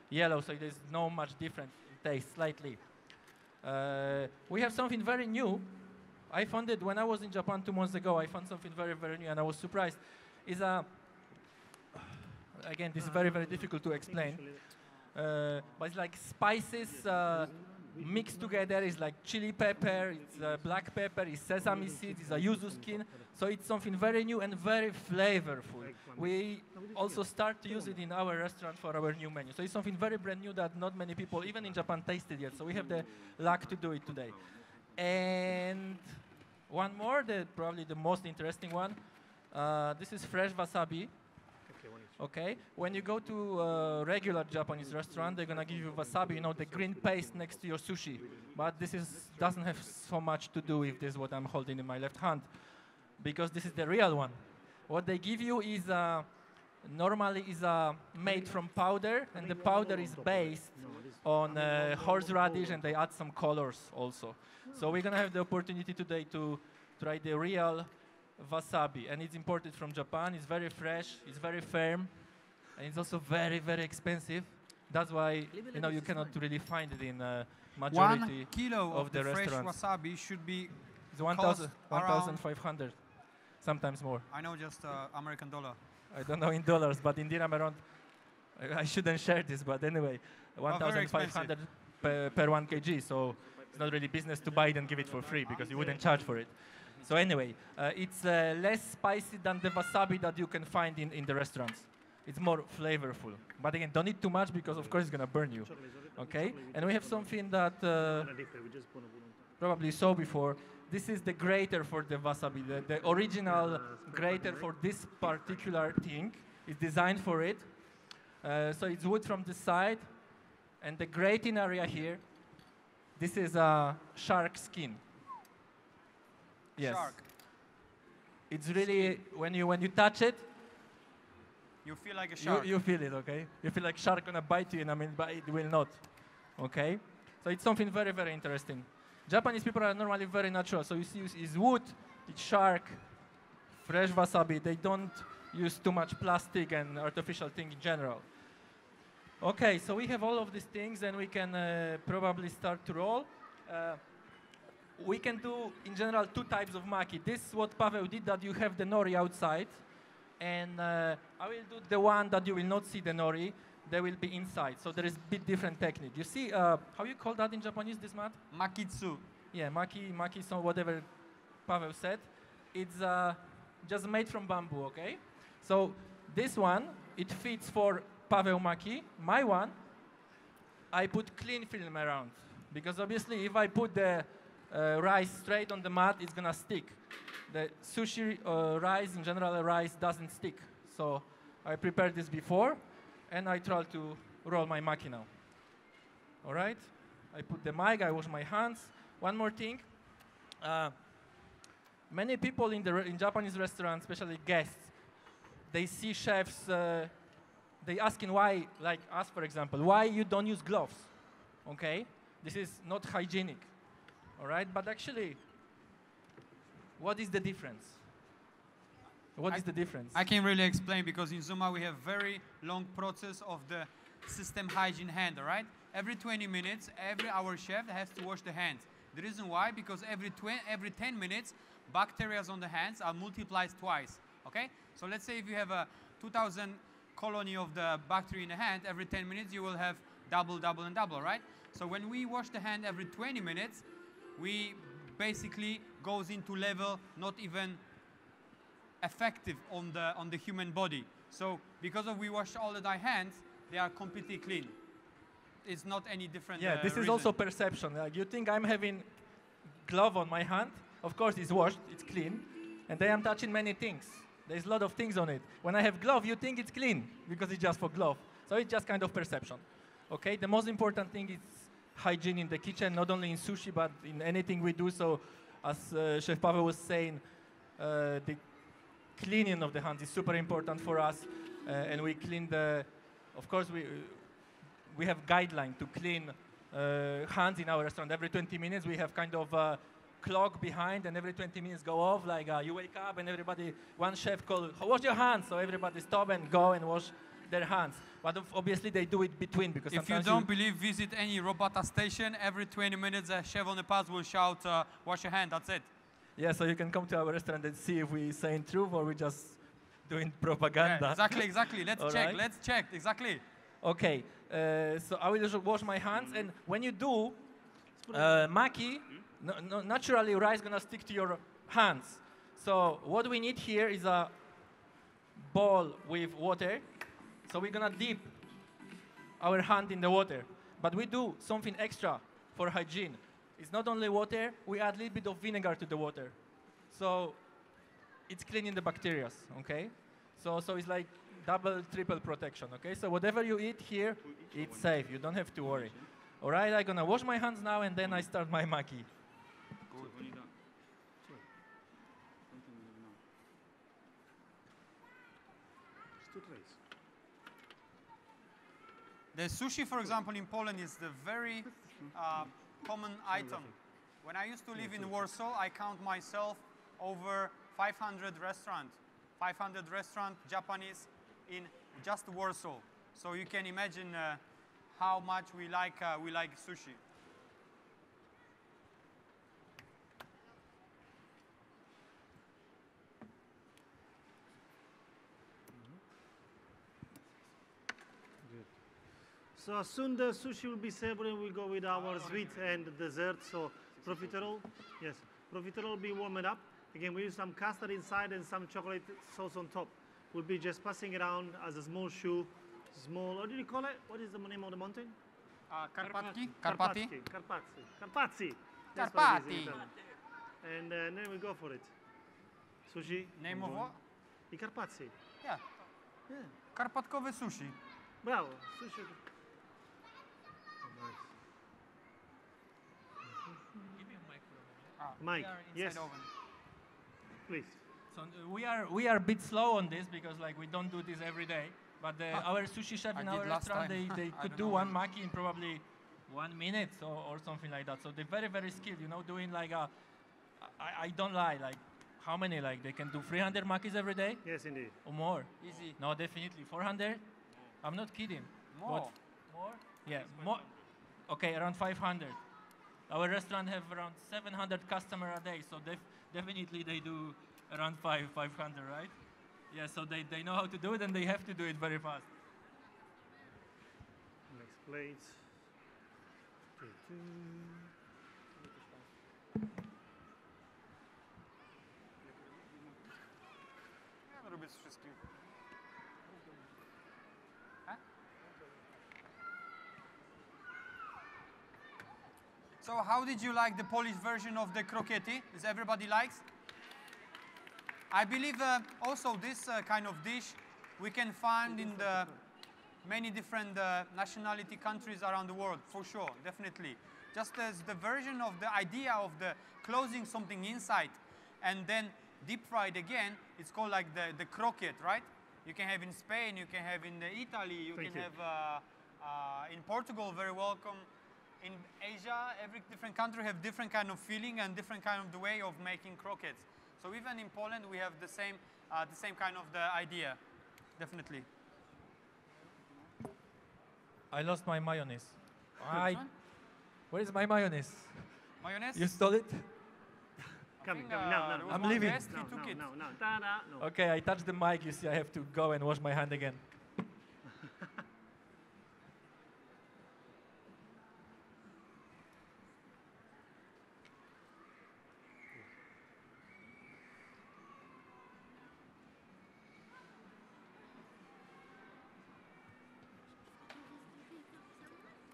yellow, so there's no much difference in taste, slightly. We have something very new. I found it when I was in Japan 2 months ago. I found something very, very new, and I was surprised. It's again, this is very, very difficult to explain, but it's like spices mixed together. It's like chili pepper, it's black pepper, it's sesame seeds, it's a yuzu skin. So it's something very new and very flavorful. We also start to use it in our restaurant for our new menu. So it's something very brand new that not many people, even in Japan, tasted yet. So we have the luck to do it today. And one more, probably the most interesting one. This is fresh wasabi. Okay, when you go to a regular Japanese restaurant, they're gonna give you wasabi, you know, the green paste next to your sushi. But this doesn't have so much to do with this, what I'm holding in my left hand, because this is the real one. What they give you is normally is made from powder, and the powder is based on horseradish, and they add some colors also. So we're gonna have the opportunity today to try the real wasabi, and it's imported from Japan. It's very fresh, it's very firm, and it's also very, very expensive. That's why you cannot really find it in majority 1 kilo of the fresh restaurants. wasabi should be It's 1,500, sometimes more. I know just American dollar. I don't know in dollars, but in dirham around. I shouldn't share this, but anyway, 1,500 per 1 kg. So it's not really business to buy it and give it for free because you wouldn't charge for it. So anyway, it's less spicy than the wasabi that you can find in the restaurants. It's more flavorful. But again, don't eat too much because of course it's gonna burn you. Okay? And we have something that probably you saw before. This is the grater for the wasabi. The original grater for this particular thing is designed for it. So it's wood from the side, and the grating area here, this is a shark skin. Yes. Shark. It's really, when you touch it, You feel like a shark. you feel it, okay? You feel like shark gonna bite you, but it will not, okay? So it's something very, very interesting. Japanese people are normally very natural. So you see it's wood, it's shark, fresh wasabi. They don't use too much plastic and artificial thing in general. Okay, so we have all of these things, and we can probably start to roll. We can do, in general, 2 types of maki. This is what Pavel did, that you have the nori outside. And I will do the one that you will not see the nori. They will be inside. So there is a bit different technique. You see, how you call that in Japanese, this mat? Makitsu. Yeah, maki, so whatever Pavel said. It's just made from bamboo, okay? So this one, it fits for Pavel maki. My one, I put clean film around. Because obviously, if I put the rice straight on the mat, it's gonna stick. The sushi rice, in general, rice doesn't stick. So I prepared this before, and I try to roll my maki now. All right? I put the mic, I wash my hands. One more thing. Many people in Japanese restaurants, especially guests, they see chefs, they asking why, like us, for example, why you don't use gloves, okay? This is not hygienic, all right? But actually, what is the difference? What is the difference? I can really explain, because in Zuma we have very long process of the system hygiene hand, all right? Every 20 minutes, our chef has to wash the hands. The reason why, because every 10 minutes, bacteria on the hands are multiplied twice, okay? So let's say if you have a 2,000 colony of the bacteria in the hand, every 10 minutes you will have double, double, and double, right? So when we wash the hand every 20 minutes, we basically goes into level not even effective on the human body. So because of we wash all the hands, they are completely clean. It's not any different. Yeah, this is reason. also perception. Like you think I'm having glove on my hand. Of course, it's washed, it's clean, and then I'm touching many things. There's a lot of things on it. When I have glove, you think it's clean because it's just for glove. So it's just kind of perception. Okay. The most important thing is hygiene in the kitchen, not only in sushi but in anything we do. So, as Chef Pavel was saying, the cleaning of the hands is super important for us, and we clean the. Of course, we have guideline to clean hands in our restaurant. Every 20 minutes, we have kind of a clock behind, and every 20 minutes go off. Like you wake up, and everybody, one chef call, wash your hands. So everybody stop and go and wash their hands. But obviously, they do it between because if you don't believe, visit any Robota station. Every 20 minutes, a chef on the pass will shout, "Wash your hand." That's it. Yeah, so you can come to our restaurant and see if we saying truth or we just doing propaganda. Yeah, exactly, exactly. Let's check. Right. Let's check. Exactly. Okay, so I will just wash my hands, and when you do maki, naturally rice gonna stick to your hands. So what we need here is a bowl with water. So we're gonna dip our hand in the water, but we do something extra for hygiene. It's not only water, we add a little bit of vinegar to the water. So it's cleaning the bacteria, okay? So it's like double, triple protection, okay? So whatever you eat here, it's safe. You don't have to worry. All right, I'm gonna wash my hands now, and then I start my maki. The sushi, for example, in Poland is the very common item. When I used to live in Warsaw, I count myself over 500 restaurants. 500 restaurants, Japanese, in just Warsaw. So you can imagine how much we like sushi. So as soon the sushi will be served, we'll go with our sweet and dessert. So profiterole, yes, profiterole will be warmed up. Again, we use some custard inside and some chocolate sauce on top. We'll be just passing it around as a small shoe, small, what do you call it? What is the name of the mountain? Carpati? Carpati. Carpazzi. That's what it is in Carpati. Italian. And then we go for it. Sushi. Name of what? I Carpazzi. Yeah. Yeah. Karpatkowe sushi. Bravo. Sushi. Nice. Mike, yes, Oven. please. So we are a bit slow on this because like we don't do this every day. But our sushi chef I in did our last restaurant, time. they I could don't do know one when. maki in probably 1 minute or something like that. So they're very, very skilled, you know, doing like I don't lie, like how many, like they can do 300 makis every day Yes, indeed. or more? Easy. No, definitely 400. I'm not kidding. More. What? More? Yeah, more. Okay, around 500. Our restaurant have around 700 customers a day, so definitely they do around 500, right? Yeah, so they know how to do it and they have to do it very fast. Next plate. Ja robię z wszystkim. So how did you like the Polish version of the croquette? Is everybody likes? I believe also this kind of dish we can find in the many different nationality countries around the world, for sure, definitely. Just as the version of the idea of the closing something inside and then deep fried again, it's called like the croquette, right? You can have in Spain, you can have in Italy, you Thank can you. have in Portugal, very welcome. In Asia, every different country have different kind of feeling and different kind of the way of making croquettes. So even in Poland, we have the same kind of the idea, definitely. I lost my mayonnaise. Which one? Where is my mayonnaise? Mayonnaise? You stole it? Coming, think, coming. No, there no, was I'm one leaving. guest, he no, took no, it. no, no, da-da, no. Okay, I touched the mic. You see, I have to go and wash my hand again.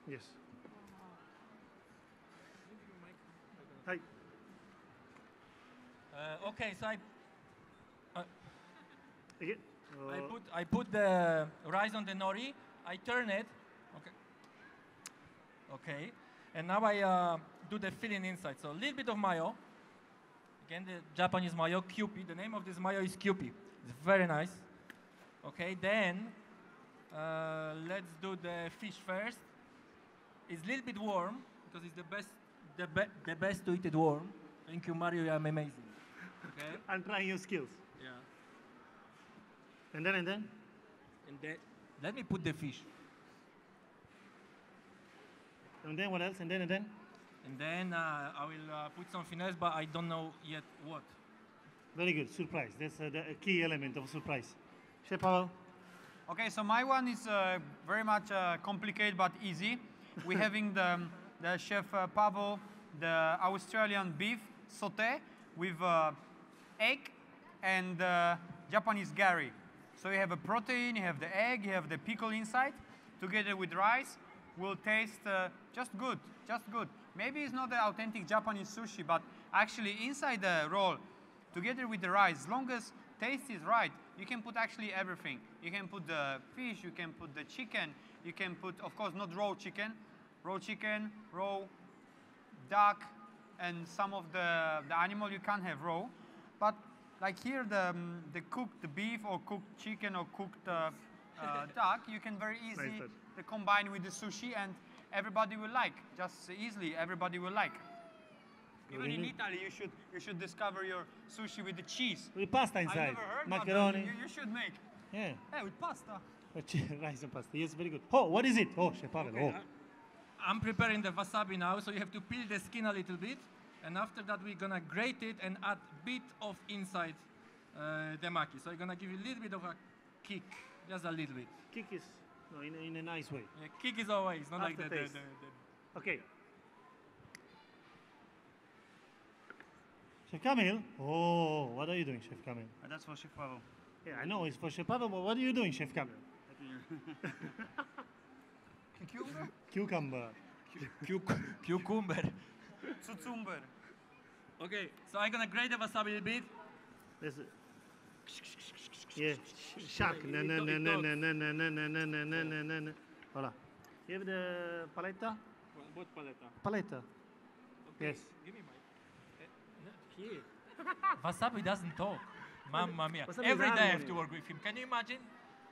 Yes. Hi. Okay, so Again. I put the rice on the nori. I turn it. Okay. Okay. And now I do the filling inside. So a little bit of mayo. Again, the Japanese mayo, Kewpie. The name of this mayo is Kewpie. It's very nice. Okay, then let's do the fish first. It's a little bit warm because it's the best to eat it warm. Thank you, Mario. I'm amazing. Okay. I'm trying your skills. Yeah. And then? And then let me put the fish. And then what else? And then? And then I will put something else, but I don't know yet what. Very good. Surprise. That's the key element of surprise. Chef Pavel? Okay, so my one is very much complicated but easy. We're having the chef Pavel, the Australian beef sauté with egg and Japanese gari. So you have a protein, you have the egg, you have the pickle inside, together with rice. Will taste just good. Maybe it's not the authentic Japanese sushi, but actually inside the roll, together with the rice, as long as taste is right, you can put actually everything. You can put the fish, you can put the chicken, you can put, of course, not raw chicken, raw duck, and some of the animal you can't have raw. But like here, the cooked beef or cooked chicken or cooked duck, you can very easily combine with the sushi, and everybody will like. Just easily, everybody will like. Even in Italy, you should discover your sushi with the cheese. With pasta inside. I never heard, Macaroni. but you should make. Yeah. Hey, with pasta. Rice and pasta. Yes, very good. Oh, what is it? Oh, Chef Pavel. Okay, Oh. I'm preparing the wasabi now, so you have to peel the skin a little bit, and after that we're gonna grate it and add a bit of inside the maki. So I'm gonna give you a little bit of a kick, just a little bit. Kick is in a nice way. Yeah, kick is always not like the Aftertaste. Okay. Chef Kamil? Oh, what are you doing, Chef Kamil? That's for Chef Pavel. Yeah, I know it's for Chef Pavel, but what are you doing, Chef Kamil? Cucumber? Cucumber. Cucumber. Tsutsumber. Okay, so I'm gonna grate the wasabi a little bit. That's it. Yeah, shark. No. Voilà. You have the paletta? What paleta? Paletta. Yes. Give me my. Here. Wasabi doesn't talk. Mamma mia. Wasabi Every is day I have harmony. to work with him. Can you imagine?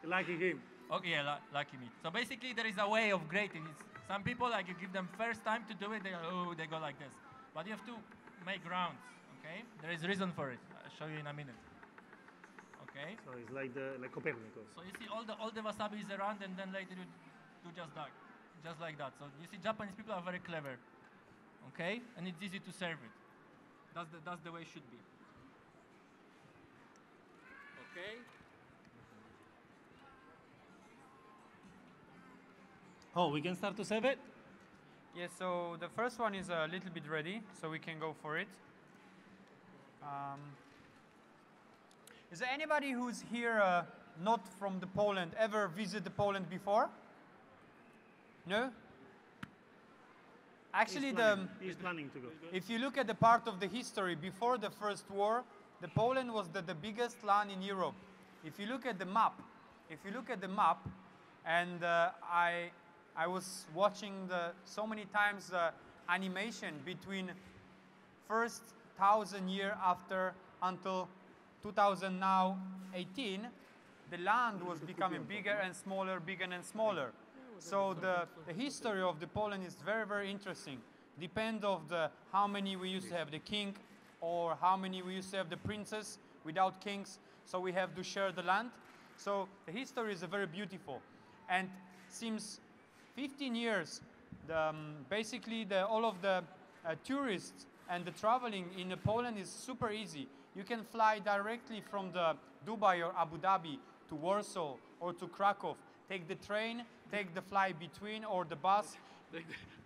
Like a game. Okay, yeah, lucky me. So basically, there is a way of grating. Some people, like you give them first time to do it, they go like this. But you have to make rounds, okay? There is a reason for it. I'll show you in a minute. Okay? So it's like Copernicus. So you see all the wasabi is around, and then later you do just like that. So you see, Japanese people are very clever, okay? And it's easy to serve it. That's the way it should be. Okay? Oh, we can start to serve it? Yes, so the first one is a little bit ready, so we can go for it. Is there anybody who's here not from the Poland, ever visited Poland before? No? Actually, He's planning to go. if you look at the part of the history before the First War, the Poland was the biggest land in Europe. If you look at the map, and I was watching so many times the animation between first 1,000 years after until 2018, the land was becoming bigger and smaller, bigger and smaller. So the history of the Poland is very, very interesting. Depend of how many we used to have the king, or how many we used to have the princes without kings. So we have to share the land. So the history is very beautiful, and since 15 years, basically all of the tourists and the traveling in Poland is super easy. You can fly directly from the Dubai or Abu Dhabi to Warsaw or to Krakow. Take the train, take the flight between, or the bus.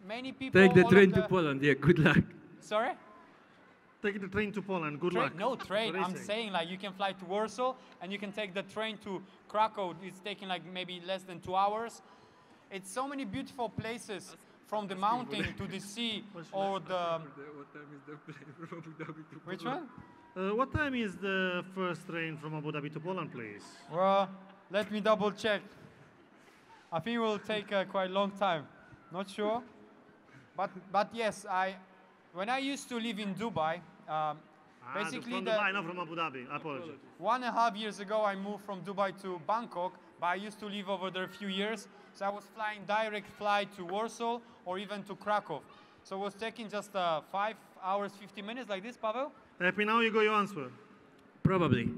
Many people Take the all train of to Poland. Yeah, good luck. Sorry? Take the train to Poland. Good luck. No train. What I'm is it? saying like you can fly to Warsaw and you can take the train to Krakow. It's taking like maybe less than 2 hours. it's so many beautiful places from the mountain to the sea or the... What time is the plane from Abu Dhabi to Which Poland? one? What time is the first train from Abu Dhabi to Poland, please? Well, let me double check. I think it will take quite a long time. Not sure. But yes, when I used to live in Dubai, basically from Dubai, not from Abu Dhabi. Apologies. 1.5 years ago, I moved from Dubai to Bangkok, but I used to live over there a few years. So I was flying direct flight to Warsaw or even to Krakow. So it was taking just 5 hours, 50 minutes like this, Pavel? Happy now you got your answer. Probably.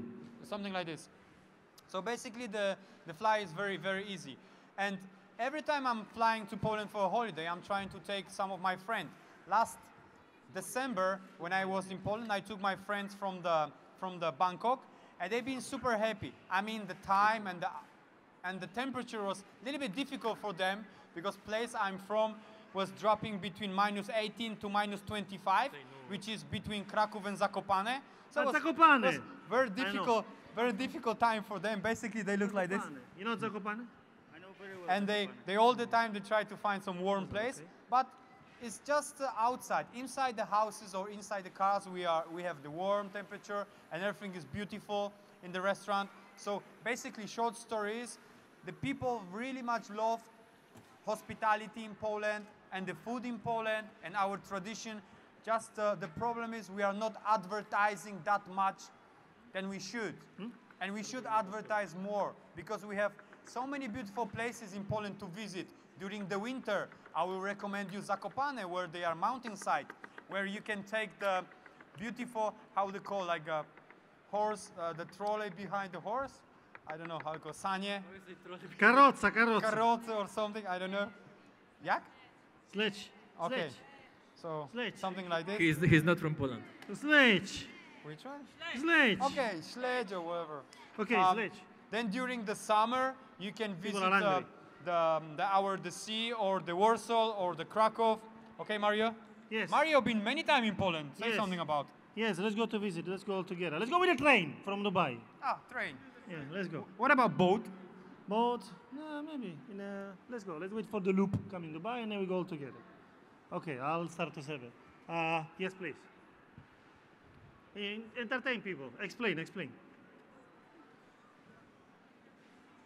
Something like this. So basically the flight is very, very easy. And every time I'm flying to Poland for a holiday, I'm trying to take some of my friends. Last December, when I was in Poland, I took my friends from the Bangkok, and they've been super happy. I mean, the time and the temperature was a little bit difficult for them because place I'm from was dropping between -18 to -25, which is between Kraków and Zakopane. So it was Zakopane. Very difficult time for them. Basically, they look like this. You know Zakopane? I know very well. And they all the time they try to find some warm place, but it's just outside. Inside the houses or inside the cars, we have the warm temperature and everything is beautiful in the restaurant. So basically, short story is, the people really much love hospitality in Poland and the food in Poland and our tradition. Just the problem is we are not advertising that much than we should. And we should advertise more because we have so many beautiful places in Poland to visit. During the winter, I will recommend you Zakopane, where they are mountainside, where you can take the beautiful, how they call, like a horse, the trolley behind the horse. I don't know how it goes, sanie, Carrozza. carrozza or something, I don't know. Jak? Sledge. Okay. Sledge. So Sledge. something like this. He's not from Poland. Sledge. Which one? Sledge. Okay, sledge or whatever. Okay, sledge. Then during the summer, you can visit are angry. the sea or the Warsaw or the Krakow. Okay, Mario? Yes. Mario been many times in Poland. Say Yes. something about. Yes, let's go to visit. Let's go all together. Let's go with the train from Dubai. Train. Yeah, let's go. What about boat? Boat? No, maybe. Let's go. Let's wait for the loop coming Dubai and then we go all together. Okay, I'll start to 7. Yes, please. Entertain people. Explain.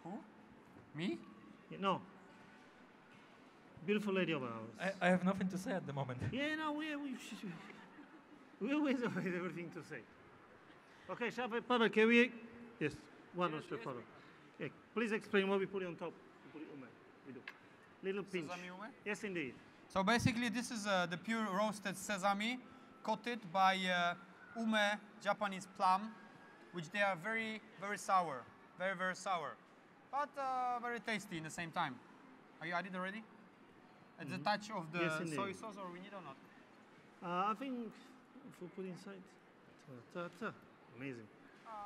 Who? Me? Yeah, no. Beautiful lady of ours. I have nothing to say at the moment. Yeah, no, we always have everything to say. Okay, Chef Pavel, can we... Yes, one or Chef Pavel. Yeah, please explain what we put on top. We put it ume. We do. Little pinch. Sesame ume? Yes, indeed. So basically, this is the pure roasted sesame coated by ume, Japanese plum, which they are very, very sour. Very, very sour. But very tasty in the same time. Are you added already? It's a touch of the Yes, indeed. soy sauce, or we need or not? I think if we put inside... Amazing.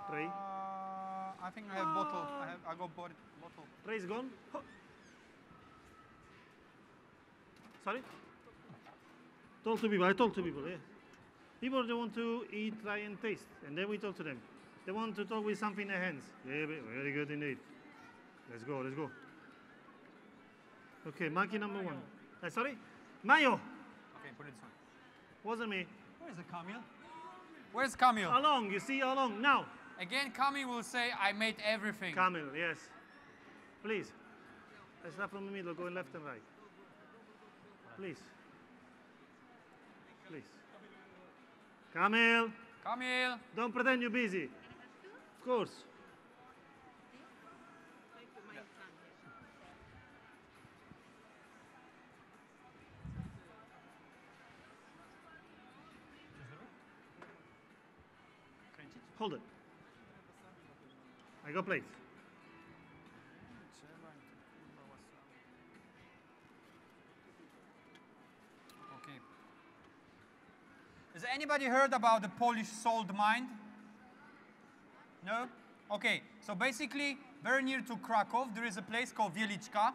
Tray. I think I have bottle. I got bottle. Tray is gone. Sorry? I talk to people, yeah. People, they want to eat, try and taste, and then we talk to them. They want to talk with something in their hands. Yeah, very good indeed. Let's go. Okay, monkey number 1. Sorry? Mayo! Okay, put it this one. Wasn't me. Where's the Camille? Where's Camille? Along, you see, along. Now. Again, Camille will say, I made everything. Camel, yes. Please. Let's start from the middle, going left and right. Please. Camille, Camille. don't pretend you're busy. Of course. Hold it. I got plates. Okay. Has anybody heard about the Polish salt mine? No? Okay, so basically, very near to Krakow, there is a place called Wieliczka.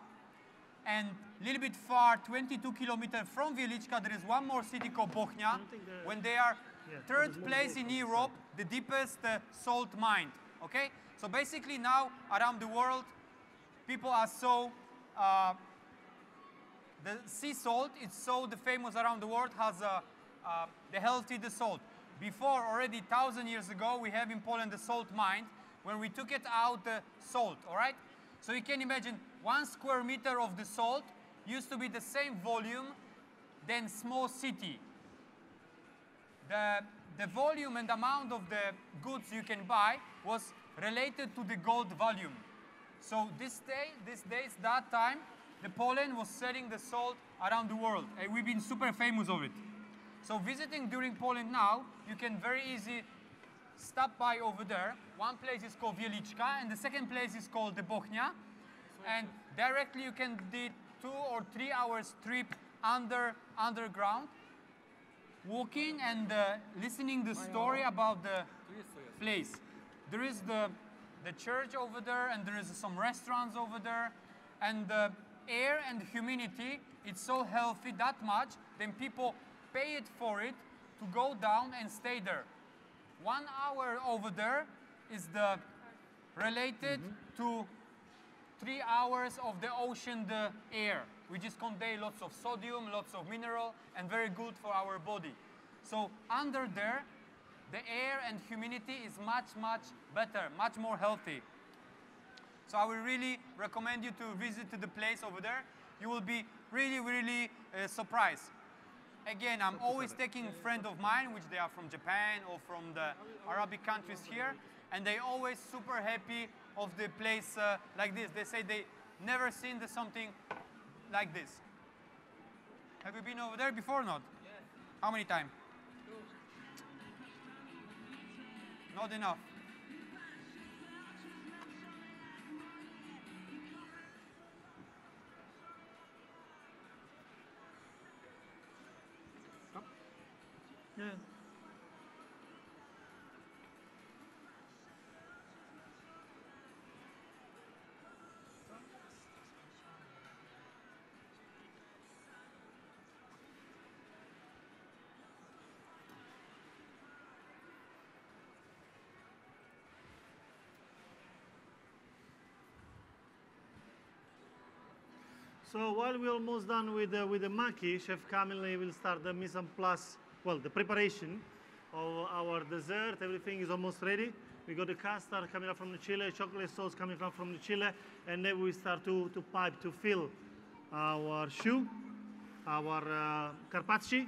And a little bit far, 22 kilometers from Wieliczka, there is one more city called Bochnia, when they are third place in Europe, the deepest salt mine. Okay? So basically now, around the world, people are so the sea salt, it's so the famous around the world, has the healthy the salt. Before, already 1,000 years ago, we have in Poland the salt mine, when we took it out the salt, all right? So you can imagine 1 square meter of the salt used to be the same volume than small city. The volume and amount of the goods you can buy was related to the gold volume. So that time, the Poland was selling the salt around the world, and we've been super famous of it. So visiting during Poland now, you can very easy stop by over there. One place is called Wieliczka, and the second place is called the Bochnia. And directly you can do 2 or 3 hours trip underground, walking and listening the story about the place. There is the church over there, and there is some restaurants over there, and the air and humidity, it's so healthy that much, then people pay it for it to go down and stay there. 1 hour over there is related to 3 hours of the ocean, the air, which is contain lots of sodium, lots of mineral, and very good for our body. So under there, the air and humidity is much, much better, much more healthy. So I will really recommend you to visit the place over there. You will be really, really surprised. Again, I'm always taking friends of mine, which they are from Japan or from the Arabic countries here, and they always super happy of the place like this. They say they never seen something like this. Have you been over there before or not? Yes. How many times? Not enough. Yeah. So while we're almost done with the maki, Chef Camille will start the mise en place, well, the preparation of our dessert. Everything is almost ready. We got the custard coming up from the Chile, chocolate sauce coming from the Chile, and then we start to pipe to fill our choux, our carpaccio.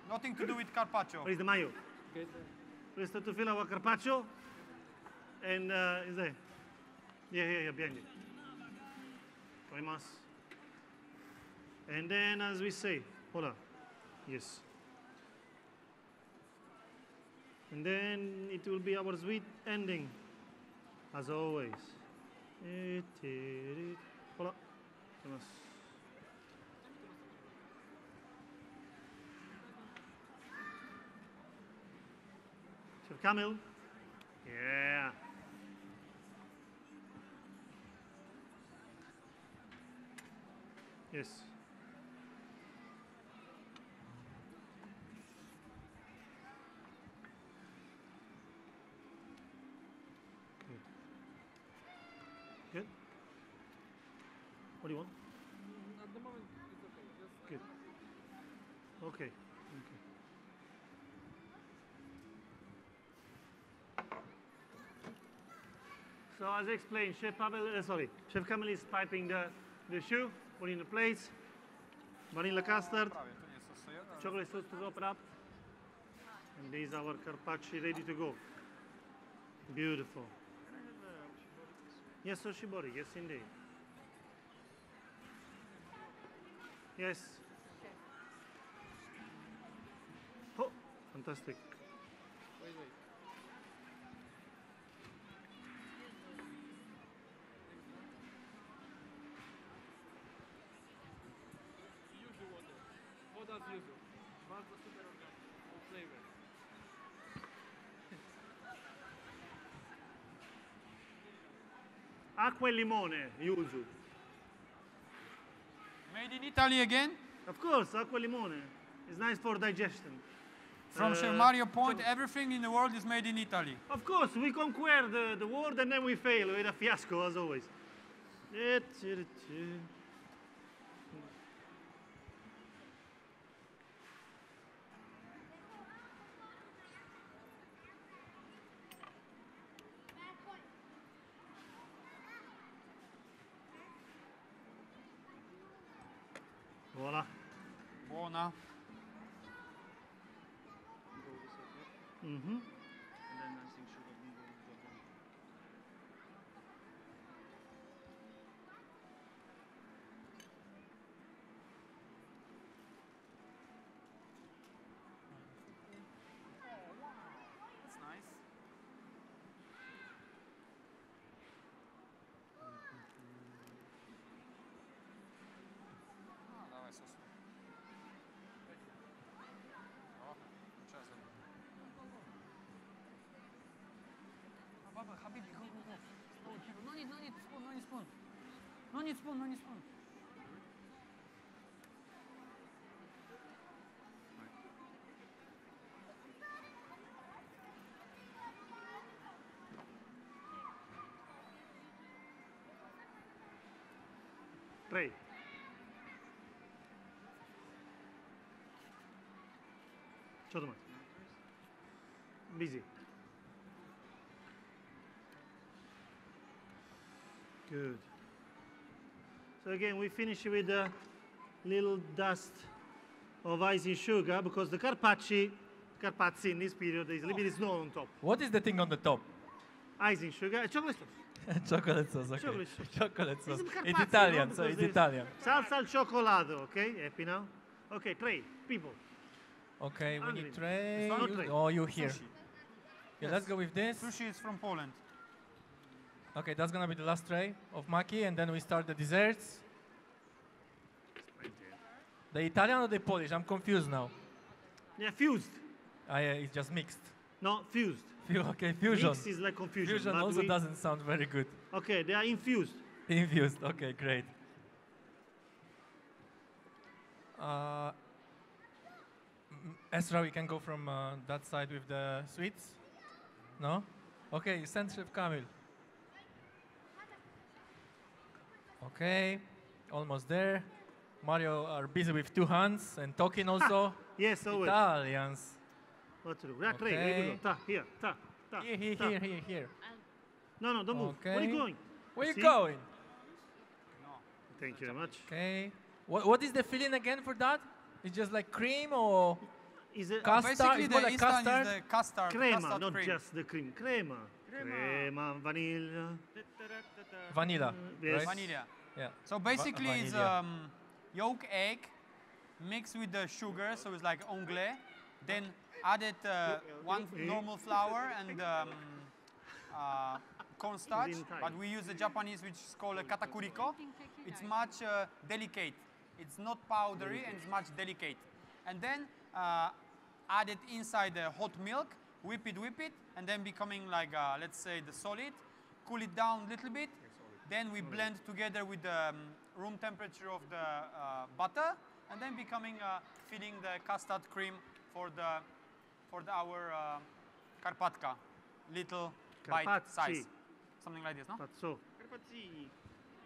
Nothing to do with carpaccio. Where is the mayo? We start to fill our carpaccio, and is there? Yeah, behind you. And then, as we say, hold on. Yes. And then it will be our sweet ending, as always. Hold on. Chef Camille. Yeah. Yes. Good. What do you want? At the moment, it's okay. Just Good. Okay. So as I explained, Chef Camille is piping the choux, putting the plates, vanilla custard, chocolate sauce to top it up, and these are our carpaccio ready to go. Beautiful. Yes, Oshibori, yes indeed. Yes. Oh, fantastic. wait. Yuzu water. What does yuzu? Bardzo super organic flavor. Acqua e limone, yuzu. Made in Italy again? Of course, acqua e limone. It's nice for digestion. From Chef Mario point, everything in the world is made in Italy. Of course, we conquer the world and then we fail with a fiasco, as always. Voila. Buona. Mm-hmm. And then I think sugar will go with the bone. That's nice. Dawaj sosu. Baba, Habibi, go, go, go. No need, no need spoon, no need spoon. No need spoon, no need spoon. Try. Çok much. Busy. Good. So again, we finish with a little dust of icing sugar because the Carpacci in this period is a little bit of snow on top. What is the thing on the top? Icing sugar, chocolate sauce. Chocolate sauce, okay. Chocolate sauce. Chocolate sauce. It's It's Carpacci, Italian, no? so Because it's there's Italian. Salsa al cioccolato, okay? Happy now? Okay, tray, people. Okay, we Hungry. need tray. It's not You- tray. Oh, you here. Sushi. Yeah, let's go with this. Sushi is from Poland. Okay, that's gonna be the last tray of maki, and then we start the desserts. The Italian or the Polish? I'm confused now. Yeah, fused. It's just mixed. No, fused. Okay, fusion. Mix is like confusion. Fusion but also we- doesn't sound very good. Okay, they are infused. Infused. Okay, great. Esra, we can go from that side with the sweets. No? Okay, send Chef Kamil. Okay, almost there. Mario are busy with two hands and talking also. Yes, always. Italians. What to do? Right, tray. Here we Okay. go. Ta, here, ta, ta. Here, ta. here. No, no, don't move. Where are Okay. you going? Where you See? going? Thank you very much. Okay. What is the filling again for that? It's just like cream or Is it custard? Basically, It's the more like instant custard. is the custard. crema, custard not cream. just the cream. Crema. Crema, vanilla. Vanilla. Yes. Right? Vanilla. Yeah. So basically, it's vanilla. yolk egg mixed with the sugar, so it's like anglais. Then added one normal flour and cornstarch, in time. but we use the Japanese, which is called a katakuriko. It's much delicate. It's not powdery and it's much delicate. And then add it inside the hot milk, whip it, and then becoming like, let's say, the solid. Cool it down a little bit. Then we blend together with the room temperature of the butter, and then becoming filling the custard cream for our Carpatica, little bite Carpacci. size, something like this, no? But so,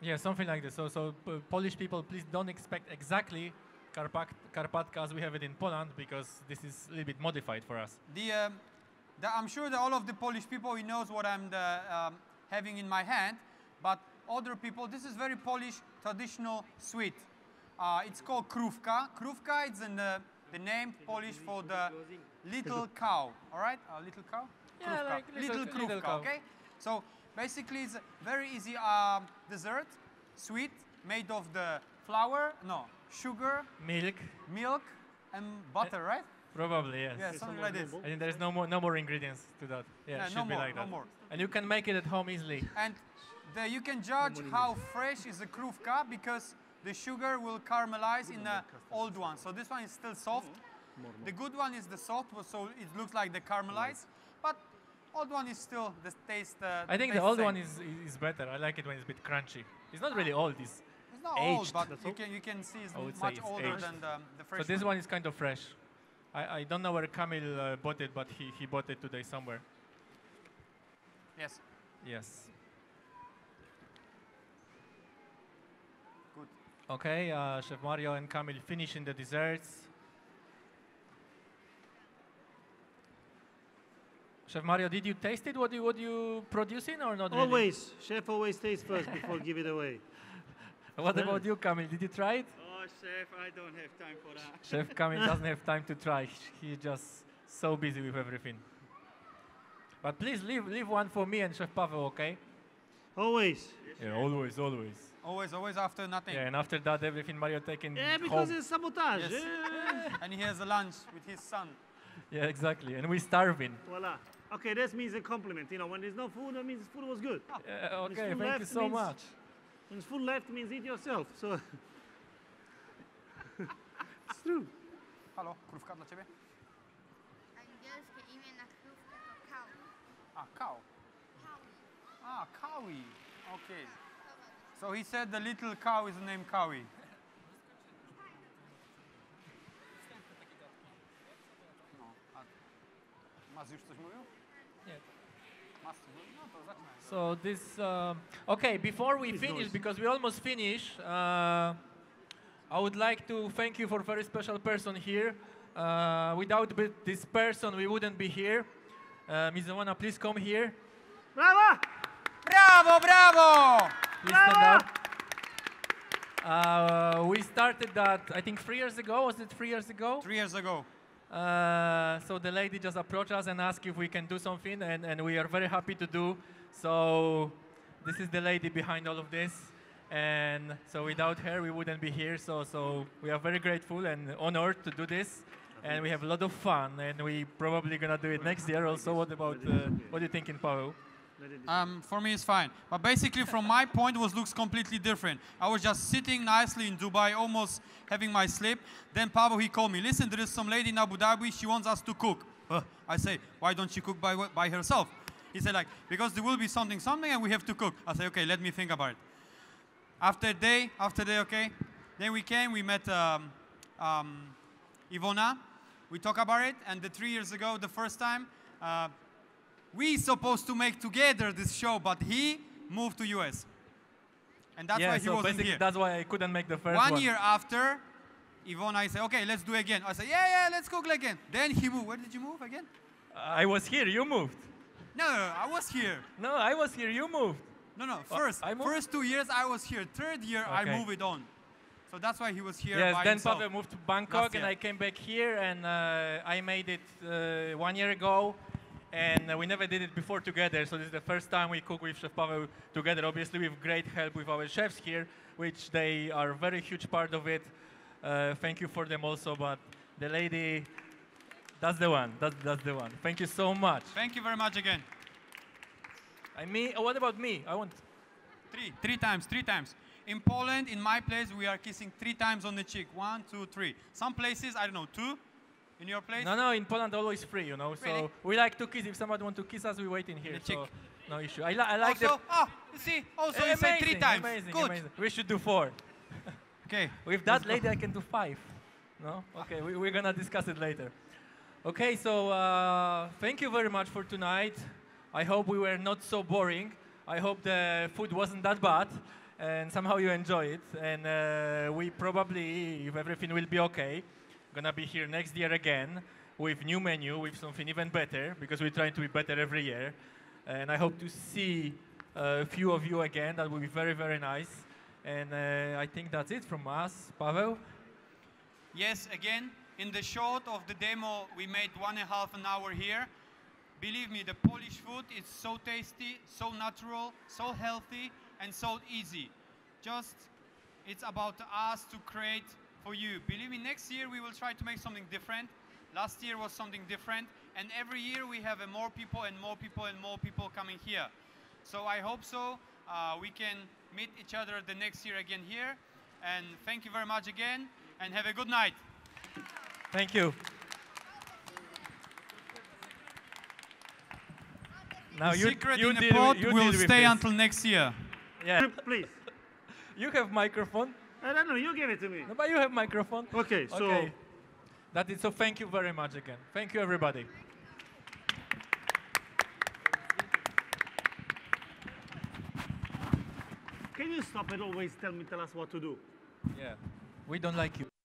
Yeah, something like this. So Polish people, please don't expect exactly Karpatka as we have it in Poland, because this is a little bit modified for us. I'm sure that all of the Polish people, he knows what I'm having in my hand, but other people, this is very Polish traditional sweet. It's called krówka. Krówka is the name Polish for the little cow, all right? Little cow? Yeah, Krówka. like little krówka, cow. okay? So basically it's a very easy dessert, sweet, made of the sugar, milk, and butter, right? Probably, yes. Yeah, something like this. I think there is no more ingredients to that. Yeah, it should no be more, like no that. more. And you can make it at home easily. And you can judge how fresh is the krówka because the sugar will caramelize in the old one. So this one is still soft. The good one is the soft, so it looks like the caramelized. But old one is still the taste. I think the old one is better. I like it when it's a bit crunchy. It's not really old. It's not old, aged. but you can see it's I would say much it's older aged. than the fresh So this one is kind of fresh. I don't know where Kamil bought it, but he bought it today somewhere. Yes. Yes. Okay, Chef Mario and Camille finishing the desserts. Chef Mario, did you taste it? What you producing or not? Always. Chef always tastes first before give it away. What about you, Camille? Did you try it? Oh, chef, I don't have time for that. Chef Camille doesn't have time to try. He's just so busy with everything. But please leave one for me and Chef Pavel, okay? Always. Yeah, always. Always after nothing. Yeah, and after that, everything Mario taking Yeah, because home. it's sabotage. Yes. Yeah. And he has a lunch with his son. Yeah, exactly. And we're starving. Voila. Okay, that means a compliment. You know, when there's no food, that means food was good. Okay, food thank you left so means- much. When food left means eat yourself. So it's true. Halo, krówka dla ciebie? Angielskie imię na krówkę to cow. Cow. Cowie. Okay. So he said the little cow is named Cowie. No, a Mas już coś mówił? Nie. Mas coś mówił? No to zacznę. So this, okay, before we finish, noise. because we almost finish, I would like to thank you for a very special person here. Without this person, we wouldn't be here. Ms. Zumana, please come here. Bravo! Bravo! Please stand up. We started that, I think, 3 years ago. Was it 3 years ago? 3 years ago. So the lady just approached us and asked if we can do something, and we are very happy to do. So this is the lady behind all of this. And so without her, we wouldn't be here. So we are very grateful and honored to do this. And we have a lot of fun, and we probably gonna do it next year also. What about, what do you think, Pavel? For me, it's fine. But basically, from my point, it looks completely different. I was just sitting nicely in Dubai, almost having my sleep. Then Pavel, he called me. Listen, there is some lady in Abu Dhabi. She wants us to cook. I say, why don't she cook by herself? He said, like, because there will be something, and we have to cook. I say, okay, let me think about it. After day, okay. Then we came, we met Ivona. We talked about it, and 3 years ago, the first time, we supposed to make together this show, but he moved to US. And that's why he so wasn't basically here. that's why I couldn't make the first one. 1 year after, Ivona, I said, okay, let's do again. I said, yeah, let's cook again. Then he moved. Where did you move again? I was here, you moved. No, I was here. No, I was here, you moved. No, I moved? first 2 years I was here. Third year I Okay. moved it on. So that's why he was here Yes, by then himself. Pavel moved to Bangkok and year. I came back here and I made it 1 year ago and we never did it before together. So this is the first time we cook with Chef Pavel together, obviously with great help with our chefs here, which they are a very huge part of it. Thank you for them also, but the lady, that's the one, that's the one. Thank you so much. Thank you very much again. What about me? I want... Three times. In Poland, in my place, we are kissing 3 times on the cheek. 1, 2, 3. Some places, I don't know, 2. In your place? No, in Poland always free, you know. Really? So we like to kiss. If somebody wants to kiss us, we wait in here. The So cheek. no issue. I like Also, you see, also you said 3 times. Amazing, Good. amazing. We should do 4. Okay. With that lady, I can do 5. No? Okay, we're gonna discuss it later. Okay, so thank you very much for tonight. I hope we were not so boring. I hope the food wasn't that bad, and somehow you enjoy it. And we probably, if everything will be okay, gonna be here next year again with new menu, with something even better, because we're trying to be better every year. And I hope to see a few of you again. That will be very, very nice. And I think that's it from us. Pavel? Yes, again, in the short of the demo, we made 1.5 an hour here. Believe me, the Polish food is so tasty, so natural, so healthy, and so easy. Just, it's about us to create for you. Believe me, next year we will try to make something different. Last year was something different, and every year we have more people and more people and more people coming here. So I hope so. We can meet each other the next year again here. And thank you very much again, and have a good night. Thank you. Now The secret you in the deal pot with, you will deal with stay this. until next year. Yeah. Please. You have microphone. I don't know. You give it to me. No, but you have microphone. Okay, so Okay. That is so. Thank you very much again. Thank you, everybody. can you stop and always tell us what to do? Yeah. We don't like you.